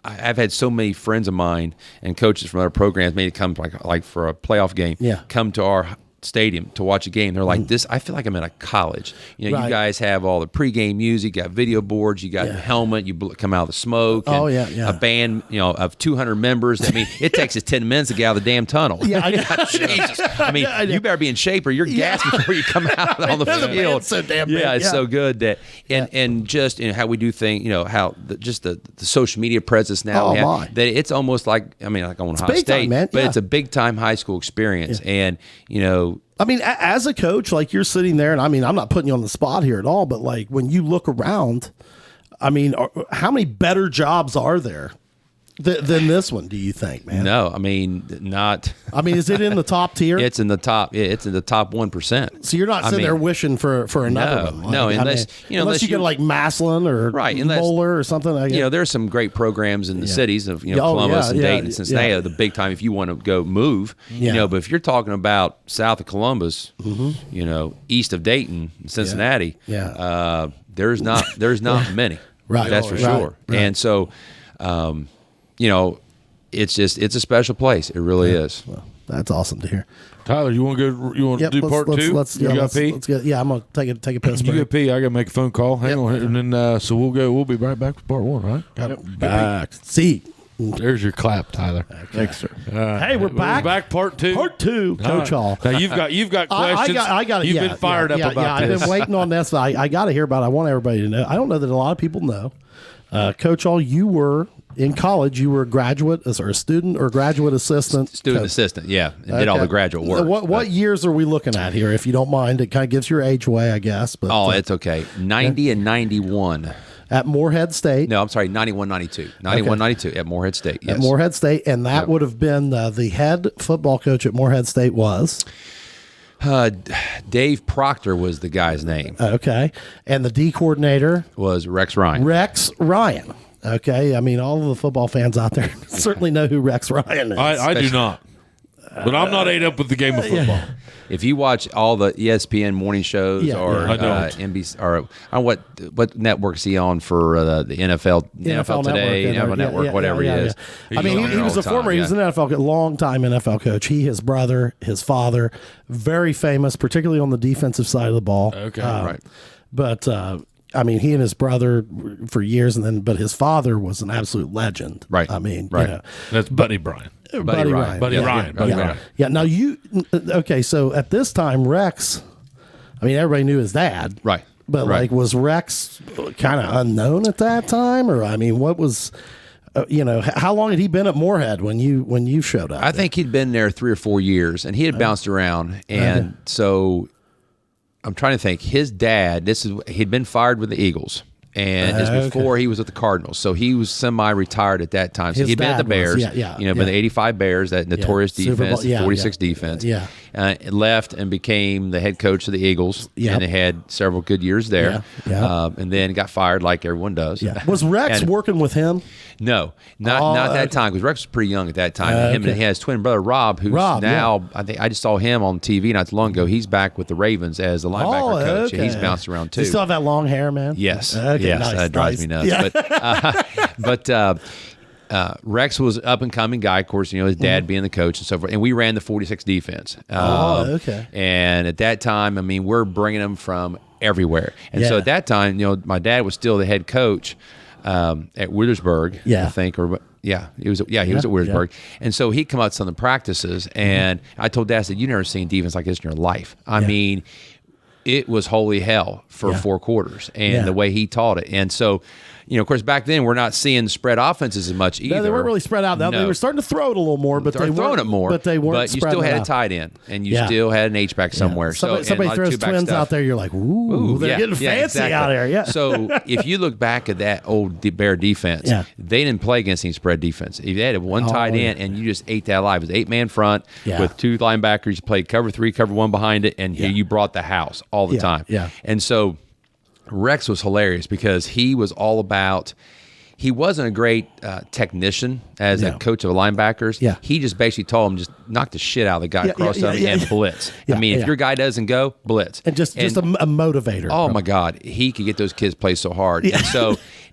I've had so many friends of mine and coaches from other programs maybe come like for a playoff game, come to our stadium to watch a game. They're like, this, I feel like I'm in a college. You guys have all the pregame music, you got video boards, you got a helmet, you come out of the smoke. And a band, of 200 members. I mean, it takes us 10 minutes to get out of the damn tunnel. Jesus. I mean, you better be in shape or you're gassed before you come out on the field. It's so damn big. It's so good that, and just how we do things, how the social media presence now, that it's almost like, like on Ohio State, man. But it's a big time high school experience. And, as a coach, like you're sitting there, and I'm not putting you on the spot here at all, but like when you look around, how many better jobs are there than this one, do you think, man? No, not. Is it in the top tier? It's in the top. It's in the top 1%. So you're not sitting there wishing for another one. No, unless you get like Maslin or Moeller or something. There's some great programs in the cities of Columbus and Dayton and Cincinnati. The big time if you want to go move. But if you're talking about south of Columbus, east of Dayton, Cincinnati, there's not many. Right, that's for sure. Right. And so. It's a special place. It really is. Well, that's awesome to hear. Tyler, you want to go? You want to do part two? You got to pee? I'm gonna take a piss break. You got to pee. I got to make a phone call. Hang on, and then so we'll go. We'll be right back with part one. Right? Got it. Back. See. There's your clap, Tyler. Okay. Thanks, sir. Hey, we're back. We're back, part two. Part two, Coach Hall. Now you've got questions. I got it. You've been fired up about this. I've been waiting on this. I got to hear about it. I want everybody to know. I don't know that a lot of people know. Coach Hall, you were in college. You were a graduate, or a student, or graduate assistant. Student assistant, and did all the graduate work. What years are we looking at here, if you don't mind? It kind of gives your age away, I guess. But it's okay. 90 and 91. At Morehead State. No, I'm sorry, 91, 92. 91, 92 at Morehead State, yes. At Morehead State, and that would have been the head football coach at Morehead State was? Dave Proctor was the guy's name. Okay. And the D coordinator Was Rex Ryan. Rex Ryan. Okay. I mean, all of the football fans out there certainly know who Rex Ryan is. I do not. But I'm not ate up with the game of football. If you watch all the ESPN morning shows I don't. NBC or what network is he on for the NFL Today, Network, NFL Network, whatever he is. I mean, he was a former, he was an NFL, long-time NFL coach. He, his brother, his father, very famous, particularly on the defensive side of the ball. Okay, right. But, I mean, he and his brother for years, but his father was an absolute legend. Right. I mean, right. You know, That's Buddy Bryant. Buddy Ryan. Buddy Ryan. Yeah. Now okay. So at this time, Rex, I mean, everybody knew his dad, Right. But Right. like, was Rex kind of unknown at that time, or I mean, what was, how long had he been at Moorhead when you showed up? I think he'd been there 3 or 4 years, and he had bounced around, and so I'm trying to think. His dad, he'd been fired with the Eagles. And this before he was with the Cardinals, so he was semi-retired at that time. So His he'd been at the dad Bears, was, been the '85 Bears, that notorious defense, Bowl, 46 defense. Yeah. Left and became the head coach of the Eagles, Yep. and they had several good years there. Yeah. And then got fired like everyone does. Yeah. Was Rex And- working with him? No, not that time, because Rex was pretty young at that time. Him and his twin brother Rob, who's now I think I just saw him on TV not too long ago. He's back with the Ravens as the linebacker coach. Okay. He's bounced around too. Does he still have that long hair, man? Yes. Okay, yes. nice, That drives me nuts. Yeah. But Rex was up and coming guy, of course, his dad being the coach and so forth. And we ran the 46 defense. Okay. And at that time, I mean, we're bringing them from everywhere. And so Yeah. at that time, my dad was still the head coach at Withersburg, Yeah. I think, he was at Withersburg. And so he'd come out to some of the practices, and I told Dad, I said, "You've never seen defense like this in your life." I mean, it was holy hell for 4 quarters, and the way he taught it. And so, of course, back then we're not seeing spread offenses as much either. No, they weren't really spread out. Now No. they were starting to throw it a little more, but They're they throwing weren't it more, But they weren't. But you still spreading had it a out. tight end, and you Yeah. still had an H-back somewhere. Somebody and a lot of throws two-back twins stuff. out there. You're like, ooh, they're getting fancy exactly. out there. Yeah. So if you look back at that old Bear defense, they didn't play against any spread defense. If they had one tight end, and you just ate that alive. It was 8-man front with 2 linebackers. You played cover 3, cover 1 behind it, and you brought the house all the time. Yeah. And so Rex was hilarious because he was all about. He wasn't a great technician as a coach of linebackers. Yeah. He just basically told him, just knock the shit out of the guy across and blitz. Yeah, I mean, if your guy doesn't go, blitz. And just a motivator. Oh, my God. He could get those kids play so hard. Yeah.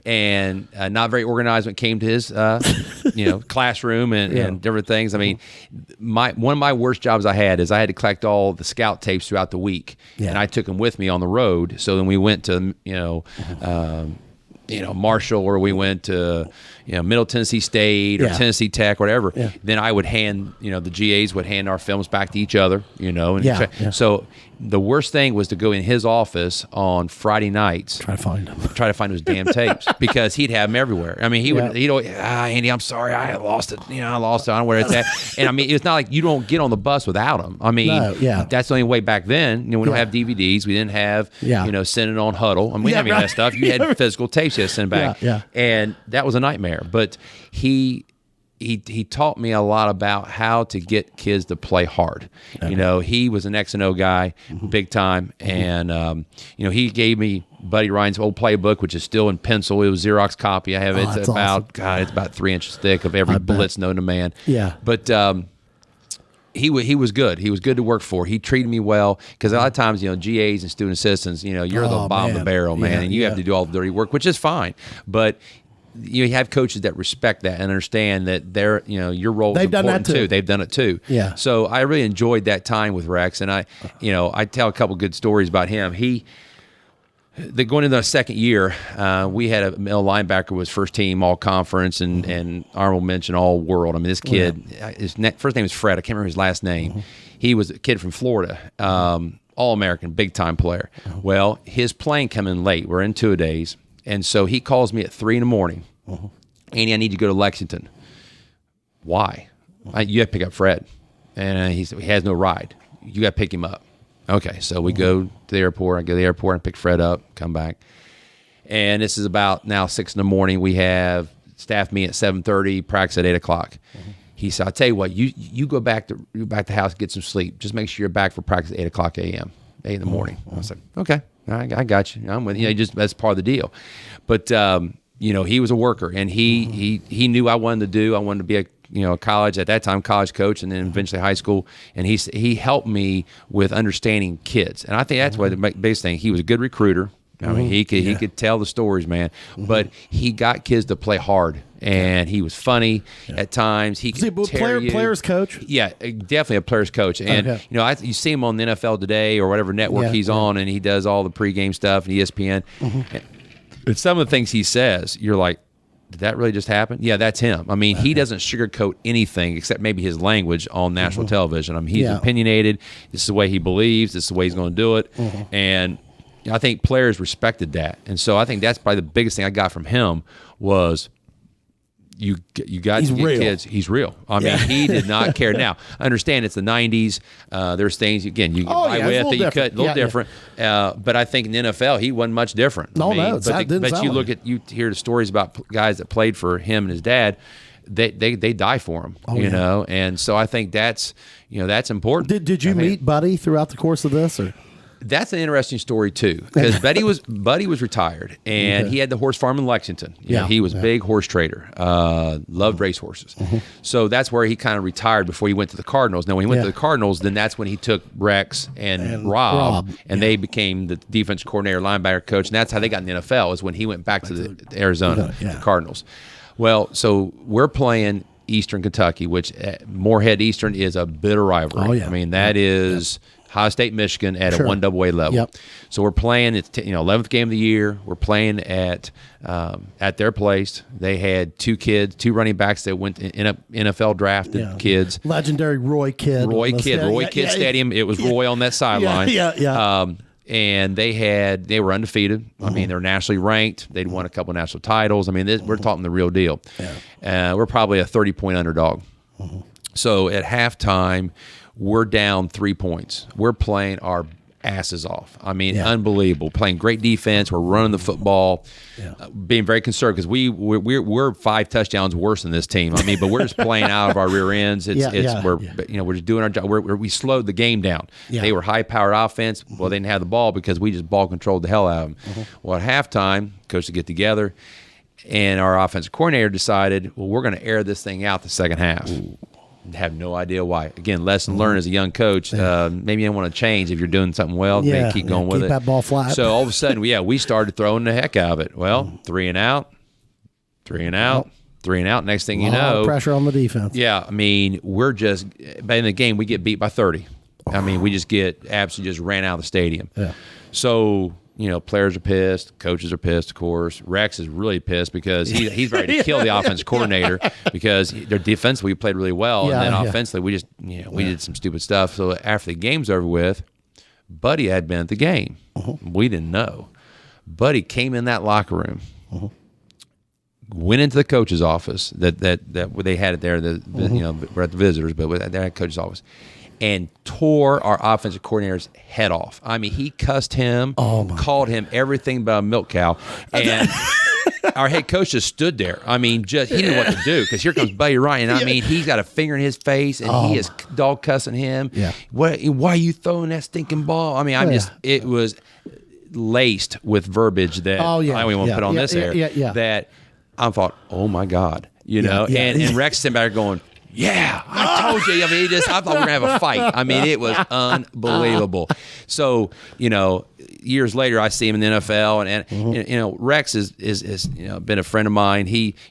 And so, not very organized when it came to his, classroom and different things. I mean, one of my worst jobs I had is I had to collect all the scout tapes throughout the week. Yeah. And I took them with me on the road. So then we went to, Marshall, or we went to, Middle Tennessee State or Tennessee Tech, whatever. Yeah. Then I would hand, the GAs would hand our films back to each other, So the worst thing was to go in his office on Friday nights. Try to find those damn tapes because he'd have them everywhere. I mean, he'd always, Andy, I'm sorry, I lost it. I lost it. I don't know where it's at. And I mean, it's not like you don't get on the bus without them. I mean, that's the only way back then. We don't have DVDs. We didn't have, send it on Huddle. I mean, we didn't have any of that stuff. You had physical tapes you had to send back. And that was a nightmare. But he taught me a lot about how to get kids to play hard. He was an X and O guy, big time, and he gave me Buddy Ryan's old playbook, which is still in pencil. It was Xerox copy. I have it. It's about awesome. it's about 3 inches thick of every blitz known to man. Yeah, but he was good. He was good to work for. He treated me well because a lot of times, GAs and student assistants, you're the bottom of the barrel, man, and you have to do all the dirty work, which is fine, but. You have coaches that respect that and understand that your role is important too. They've done it too. Yeah. So I really enjoyed that time with Rex, and I tell a couple good stories about him. Going into the second year, we had a middle linebacker was first team all conference and honorable mention all world. I mean, this kid, his first name was Fred. I can't remember his last name. He was a kid from Florida, all American, big time player. Well, his plane come in late. We're in 2-a-days. And so he calls me at 3 a.m. Andy, I need you to go to Lexington. Why? You have to pick up Fred. And he said, he has no ride. You got to pick him up. Okay, so we go to the airport. I go to the airport and pick Fred up, come back. And this is about now 6 a.m. We have staff meeting at 7:30, practice at 8 o'clock. he said, "I'll tell you what, you go back to the house, get some sleep. Just make sure you're back for practice at 8:00 a.m., 8 in the morning." I said, "Okay, I got you. I'm with you. Just that's part of the deal." But he was a worker, and he knew I wanted to be a college at that time, college coach, and then eventually high school. And he helped me with understanding kids, and I think that's what the biggest thing. He was a good recruiter. I mean, he could tell the stories, man. But he got kids to play hard, and he was funny at times. He could players coach. Yeah, definitely a players coach. And you see him on the NFL Today or whatever network he's on, and he does all the pregame stuff and ESPN. And some of the things he says, you're like, did that really just happen? Yeah, that's him. I mean, he doesn't sugarcoat anything except maybe his language on national television. I mean, he's opinionated. This is the way he believes. This is the way he's going to do it. And I think players respected that. And so I think that's probably the biggest thing I got from him was you got to get kids. He's real. I mean, he did not care. Now, I understand it's the 90s. There's things, again, you can get by with it. You could, a little different. But I think in the NFL, he wasn't much different. No, but you hear the stories about guys that played for him and his dad. They die for him, know, and so I think that's important. Did you meet Buddy throughout the course of this, or? That's an interesting story too, because Buddy was retired, and he had the horse farm in Lexington. He was a big horse trader, loved race horses. So that's where he kind of retired before he went to the Cardinals. Now, when he went to the Cardinals, then that's when he took Rex and Rob, and they became the defense coordinator, linebacker coach, and that's how they got in the NFL. Is when he went back to the Arizona, the Cardinals. Well, so we're playing Eastern Kentucky, which Moorhead Eastern is a bitter rivalry. I mean, that is. Ohio State, Michigan at a 1AA level. So we're playing. It's 11th game of the year. We're playing at their place. They had two running backs that went in a NFL drafted kids. Legendary Roy Kidd Stadium. It was Roy on that sideline. And they were undefeated. I mean, they're nationally ranked. They'd won a couple of national titles. I mean, we're talking the real deal. We're probably a 30-point underdog. So at halftime, we're down 3 points. We're playing our asses off. I mean, unbelievable. Playing great defense. We're running the football, being very conservative because we're 5 touchdowns worse than this team. I mean, but we're just playing out of our rear ends. We're just doing our job. We slowed the game down. They were high-powered offense. Well, they didn't have the ball because we just ball controlled the hell out of them. Well, at halftime, coach to get together, and our offensive coordinator decided, well, we're going to air this thing out the second half. Have no idea why. Again, lesson learned as a young coach. Maybe you don't want to change if you're doing something well. Maybe keep going with it. Keep that ball flat. So all of a sudden, we started throwing the heck out of it. Well, 3 and out. Next thing you know, pressure on the defense. Yeah, I mean, we're just but in the game we get beat by 30. I mean, we just get absolutely just ran out of the stadium. So. Players are pissed. Coaches are pissed, of course. Rex is really pissed because he's ready to kill the offensive coordinator because their defensively we played really well, and then offensively we just we did some stupid stuff. So after the game's over with, Buddy had been at the game. We didn't know. Buddy came in that locker room, went into the coach's office that they had it there. We're at the visitors, but they're at the coach's office. And tore our offensive coordinator's head off. I mean, he cussed him, called him everything but a milk cow, and our head coach just stood there. I mean, he didn't know what to do because here comes Buddy Ryan. I mean, he's got a finger in his face, and he is dog cussing him. Why are you throwing that stinking ball? I mean, it was laced with verbiage that I don't even want to put on this air. That I thought, oh my God, and Rex sitting back going, yeah, I told you. I mean, I thought we were going to have a fight. I mean, it was unbelievable. So, years later, I see him in the NFL, and Rex is been a friend of mine.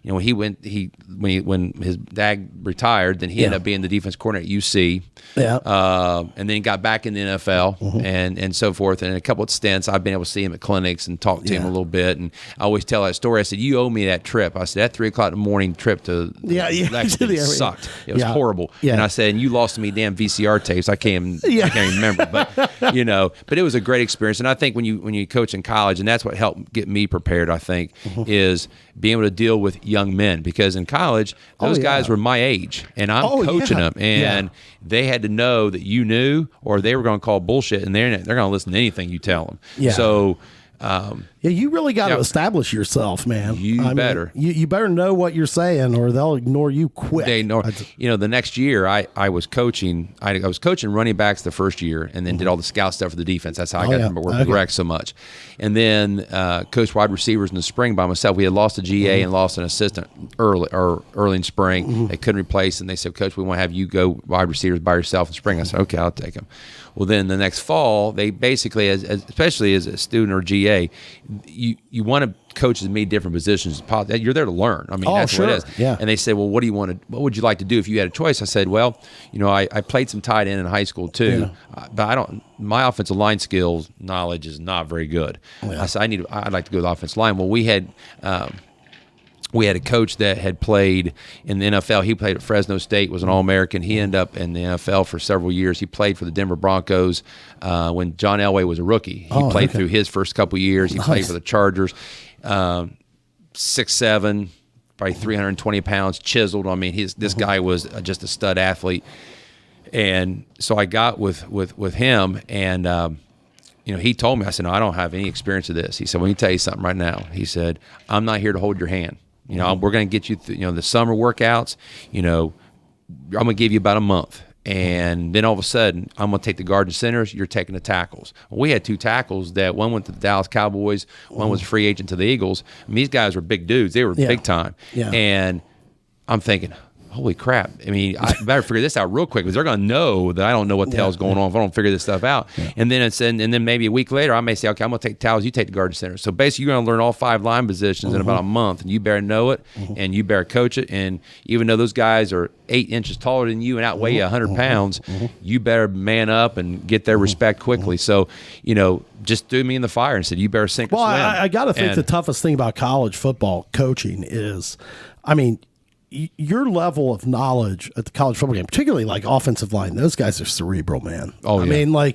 When his dad retired, then he ended up being the defense coordinator at UC. And then he got back in the NFL and so forth. And in a couple of stints, I've been able to see him at clinics and talk to him a little bit. And I always tell that story. I said, you owe me that trip. I said, that 3:00 in the morning trip to Lexington sucked. It was horrible. And I said, and you lost to me damn VCR tapes. I can't even remember. But but it was a great experience. And I think when you coach in college, and that's what helped get me prepared, I think, is being able to deal with young men. Because in college, those guys were my age, and I'm coaching them. And they had to know that you knew, or they were going to call bullshit, and they're going to listen to anything you tell them. So Yeah, you really got to establish yourself, man. You better. You better know what you're saying, or they'll ignore you quick. They ignore. The next year I was coaching. I was coaching running backs the first year, and then did all the scout stuff for the defense. That's how I got to work with Rex so much. And then coached wide receivers in the spring by myself. We had lost a GA and lost an assistant early in spring. They couldn't replace, and they said, "Coach, we want to have you go wide receivers by yourself in spring." I said, "Okay, I'll take them." Well, then the next fall, they basically, especially as a student or GA, you want to coach as many different positions as possible. You're there to learn. I mean, that's what it is. Yeah. And they said, "Well, what would you like to do if you had a choice?" I said, "Well, I played some tight end in high school too, but my offensive line skills knowledge is not very good." I said, "I'd like to go to the offensive line." Well, we had a coach that had played in the NFL. He played at Fresno State, was an All-American. He ended up in the NFL for several years. He played for the Denver Broncos when John Elway was a rookie. He played through his first couple of years. He played for the Chargers. 6'7", probably 320 pounds, chiseled. I mean, this guy was just a stud athlete. And so I got with him, and he told me, I said, "No, I don't have any experience of this." He said, "Let me tell you something right now." He said, "I'm not here to hold your hand. We're going to get you through, the summer workouts. I'm going to give you about a month. And then all of a sudden, I'm going to take the guards and centers. You're taking the tackles." Well, we had two tackles that one went to the Dallas Cowboys. One was a free agent to the Eagles. I mean, these guys were big dudes. They were big time. Yeah. And I'm thinking, holy crap. I mean, I better figure this out real quick because they're going to know that I don't know what the hell's going on if I don't figure this stuff out. Yeah. And then maybe a week later, I may say, "Okay, I'm going to take the towels, you take the guard center." So basically, you're going to learn all 5 line positions in about a month, and you better know it, and you better coach it. And even though those guys are 8 inches taller than you and outweigh you 100 pounds, you better man up and get their respect quickly. So, just threw me in the fire and said, "You better sink or swim." Well, I got to think the toughest thing about college football coaching is, your level of knowledge at the college football game, particularly like offensive line, those guys are cerebral, man. Oh, yeah.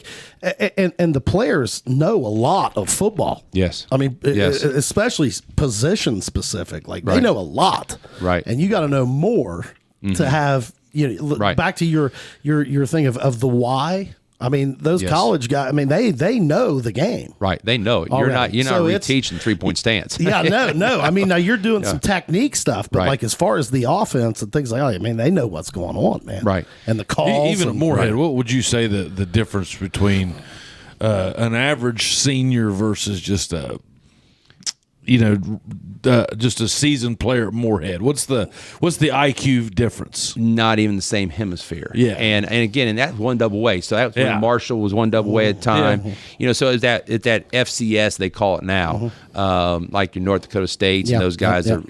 And the players know a lot of football. Yes. Especially position specific. They know a lot. Right. And you got to know more to have, back to your thing of the why. Those college guys, they know the game. Right. They know it. You're not reteaching 3-point stance. No. Now you're doing some technique stuff, but as far as the offense and things like that, they know what's going on, man. Right. And the calls. Even Moorhead, what would you say the difference between an average senior versus just a seasoned player at Moorhead? What's the IQ difference? Not even the same hemisphere. Yeah. And again, that's one double way. So that was when Marshall was one double way at the time. Yeah. So it's that FCS they call it now. Like your North Dakota States and those guys are,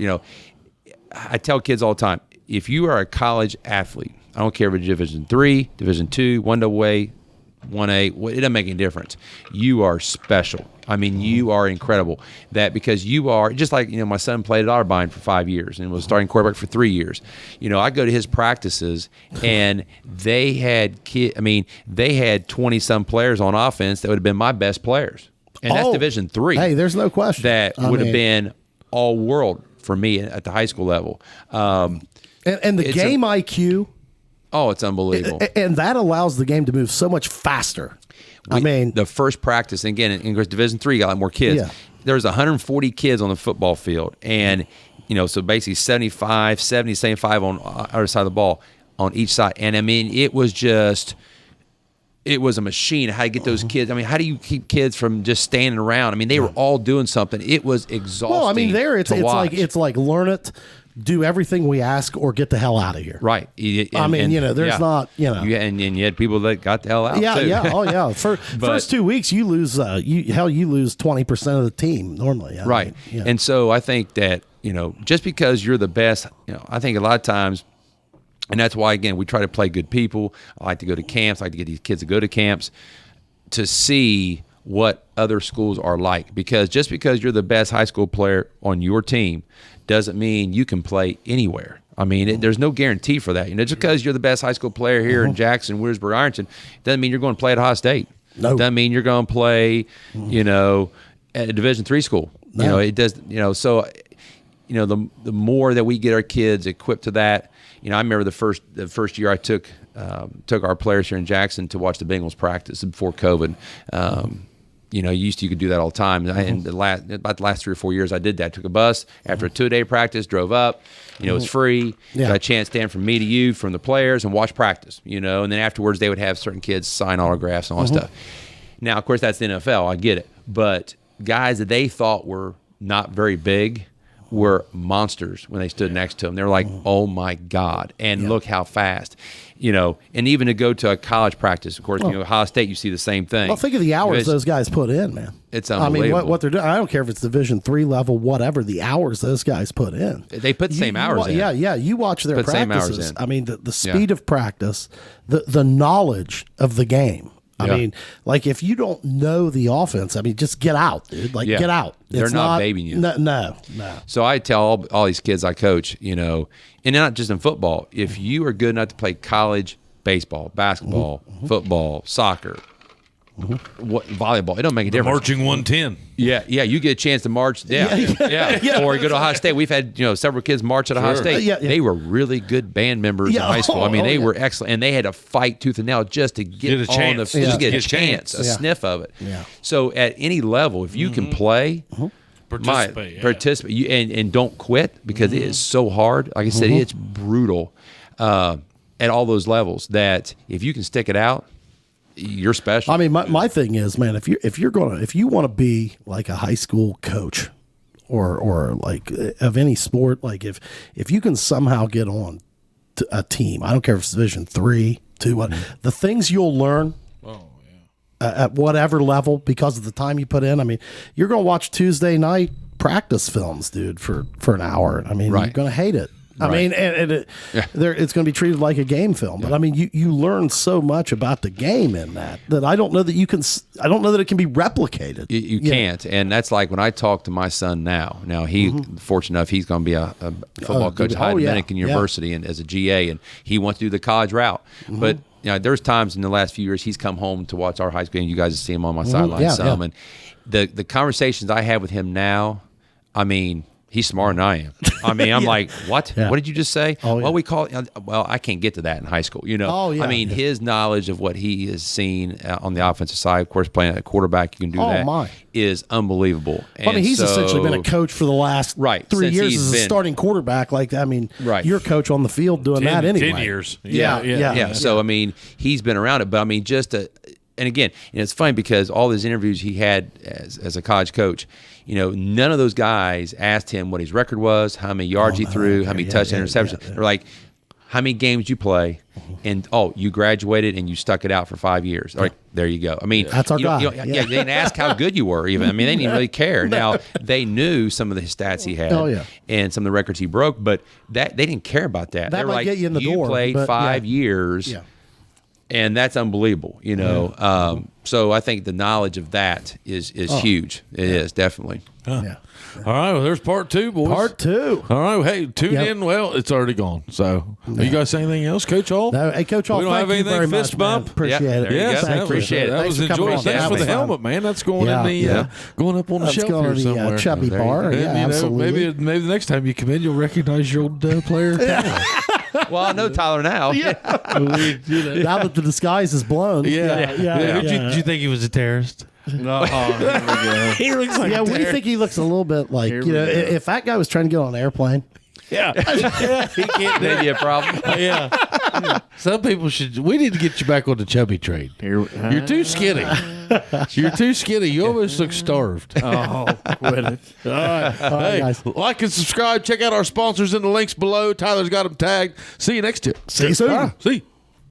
I tell kids all the time, if you are a college athlete, I don't care if it's Division III, Division II, one double way, 1A, it doesn't make any difference. You are special. You are incredible. That because you are just like my son played at Otterbein for 5 years and was starting quarterback for 3 years. I go to his practices and they had 20 some players on offense that would have been my best players, and that's Division III. Hey, there's no question that would have been all world for me at the high school level. And the game IQ. Oh, it's unbelievable. And that allows the game to move so much faster. The first practice, and again, in Division III, got a lot more kids. Yeah. There's 140 kids on the football field. And, so basically 75 on either side of the ball on each side. And, it was a machine. How to get those kids. How do you keep kids from just standing around? They were all doing something. It was exhausting. Well, it's like learn it, do everything we ask, or get the hell out of here. Right. There's not, And you had people that got the hell out. Yeah, too. yeah. Oh, yeah. First 2 weeks, you lose. You lose 20% of the team normally. Right. And so I think that just because you're the best, I think a lot of times, and that's why again we try to play good people. I like to go to camps. I like to get these kids to go to camps to see what other schools are like. Because just because you're the best high school player on your team doesn't mean you can play anywhere. There's no guarantee for that. Just because you're the best high school player here in Jackson, Williamsburg, Ironton, doesn't mean you're going to play at Ohio State. No. Doesn't mean you're going to play, at a Division III school. No. It does. So, the more that we get our kids equipped to that. I remember the first year I took our players here in Jackson to watch the Bengals practice before COVID. You know, you could do that all the time. And about the last 3 or 4 years, I did that. Took a bus after a 2-day practice, drove up. You know, it was free. Got a chance to stand from me to you, from the players, and watch practice. You know, and then afterwards, they would have certain kids sign autographs and all that stuff. Now, of course, that's the NFL. I get it. But guys that they thought were not very big were monsters when they stood next to him. They were like, oh, my God. And look how fast. You know, and even to go to a college practice, of course, you know, Ohio State, you see the same thing. Well, think of the hours those guys put in, man. It's unbelievable. I mean, what they're doing, I don't care if it's Division III level, whatever, the hours those guys put in. They put the same hours in. Yeah, you watch their practices. I mean, the speed of practice, the knowledge of the game. I mean, like, if you don't know the offense, I mean, just get out, dude. Like, get out. They're not babying you. No. So I tell all these kids I coach, you know, and not just in football, if you are good enough to play college baseball, basketball, football, soccer, volleyball, it don't make a difference. Marching 110. Yeah, you get a chance to march. Yeah. Or you go to Ohio State. We've had several kids march at Ohio State. They were really good band members in high school. I mean, they were excellent, and they had to fight tooth and nail just to get a chance. Just get a chance, a sniff of it. Yeah. So at any level, if you can play, participate, and don't quit, because it is so hard. Like I said, it's brutal at all those levels. That if you can stick it out, you're special. I mean, my thing is, man, if you want to be like a high school coach or like of any sport, like if you can somehow get on to a team, I don't care if it's Division III, II, the things you'll learn at whatever level because of the time you put in. I mean, you're going to watch Tuesday night practice films, dude, for an hour. I mean, you're going to hate it. I mean, and it's going to be treated like a game film. But I mean, you learn so much about the game in that I don't know that you can. I don't know that it can be replicated. You can't, and that's like when I talk to my son now. Now he, fortunate enough, he's going to be a football coach at Dominican University and as a GA, and he wants to do the college route. But there's times in the last few years he's come home to watch our high school, and you guys see him on my sideline some. And the conversations I have with him now, I mean, he's smarter than I am. I mean, I'm like, what? Yeah. What did you just say? Well, we call it. Well, I can't get to that in high school. You know. I mean, his knowledge of what he has seen on the offensive side, of course, playing at quarterback, you can do that. Is unbelievable. And I mean, he's essentially been a coach for the last 3 years as a starting quarterback. Like, I mean, you're a coach on the field doing that anyway. 10 years. Yeah. So, I mean, he's been around it. But, I mean, and again, it's funny because all those interviews he had as a college coach, none of those guys asked him what his record was, how many yards he threw, how many touchdowns, interceptions. They're like, how many games you play, and you graduated and you stuck it out for 5 years. Like, there you go. I mean, that's our guy. They didn't ask how good you were even. I mean, they didn't really care. Now, they knew some of the stats he had and some of the records he broke, but they didn't care about that. That they were might like, get you in the door. You played 5 years. Yeah. And that's unbelievable, So I think the knowledge of that is huge. It is, definitely. All right, well, there's part 2, boys. Part 2. All right, well, hey, tune in. Well, it's already gone. So, you guys say anything else, Coach Hall? No, hey, Coach Hall, we don't have anything. Fist bump. Appreciate it. Appreciate it. That was enjoyable. Thanks for the helmet, man. That's going in the going up on the shelf here somewhere. Chubby bar. Yeah, absolutely. Maybe the next time you come in, you'll recognize your old player. Well, I know Tyler now. Now that the disguise is blown. Did you think he was a terrorist? No, he looks like we think he looks a little bit like if that guy was trying to get on an airplane. He can't be a problem. Some people should. We need to get you back on the chubby train. You're too skinny. You're too skinny. You almost look starved. Quit it. All right. Hey, guys. Like and subscribe. Check out our sponsors in the links below. Tyler's got them tagged. See you next time. See you soon. See you.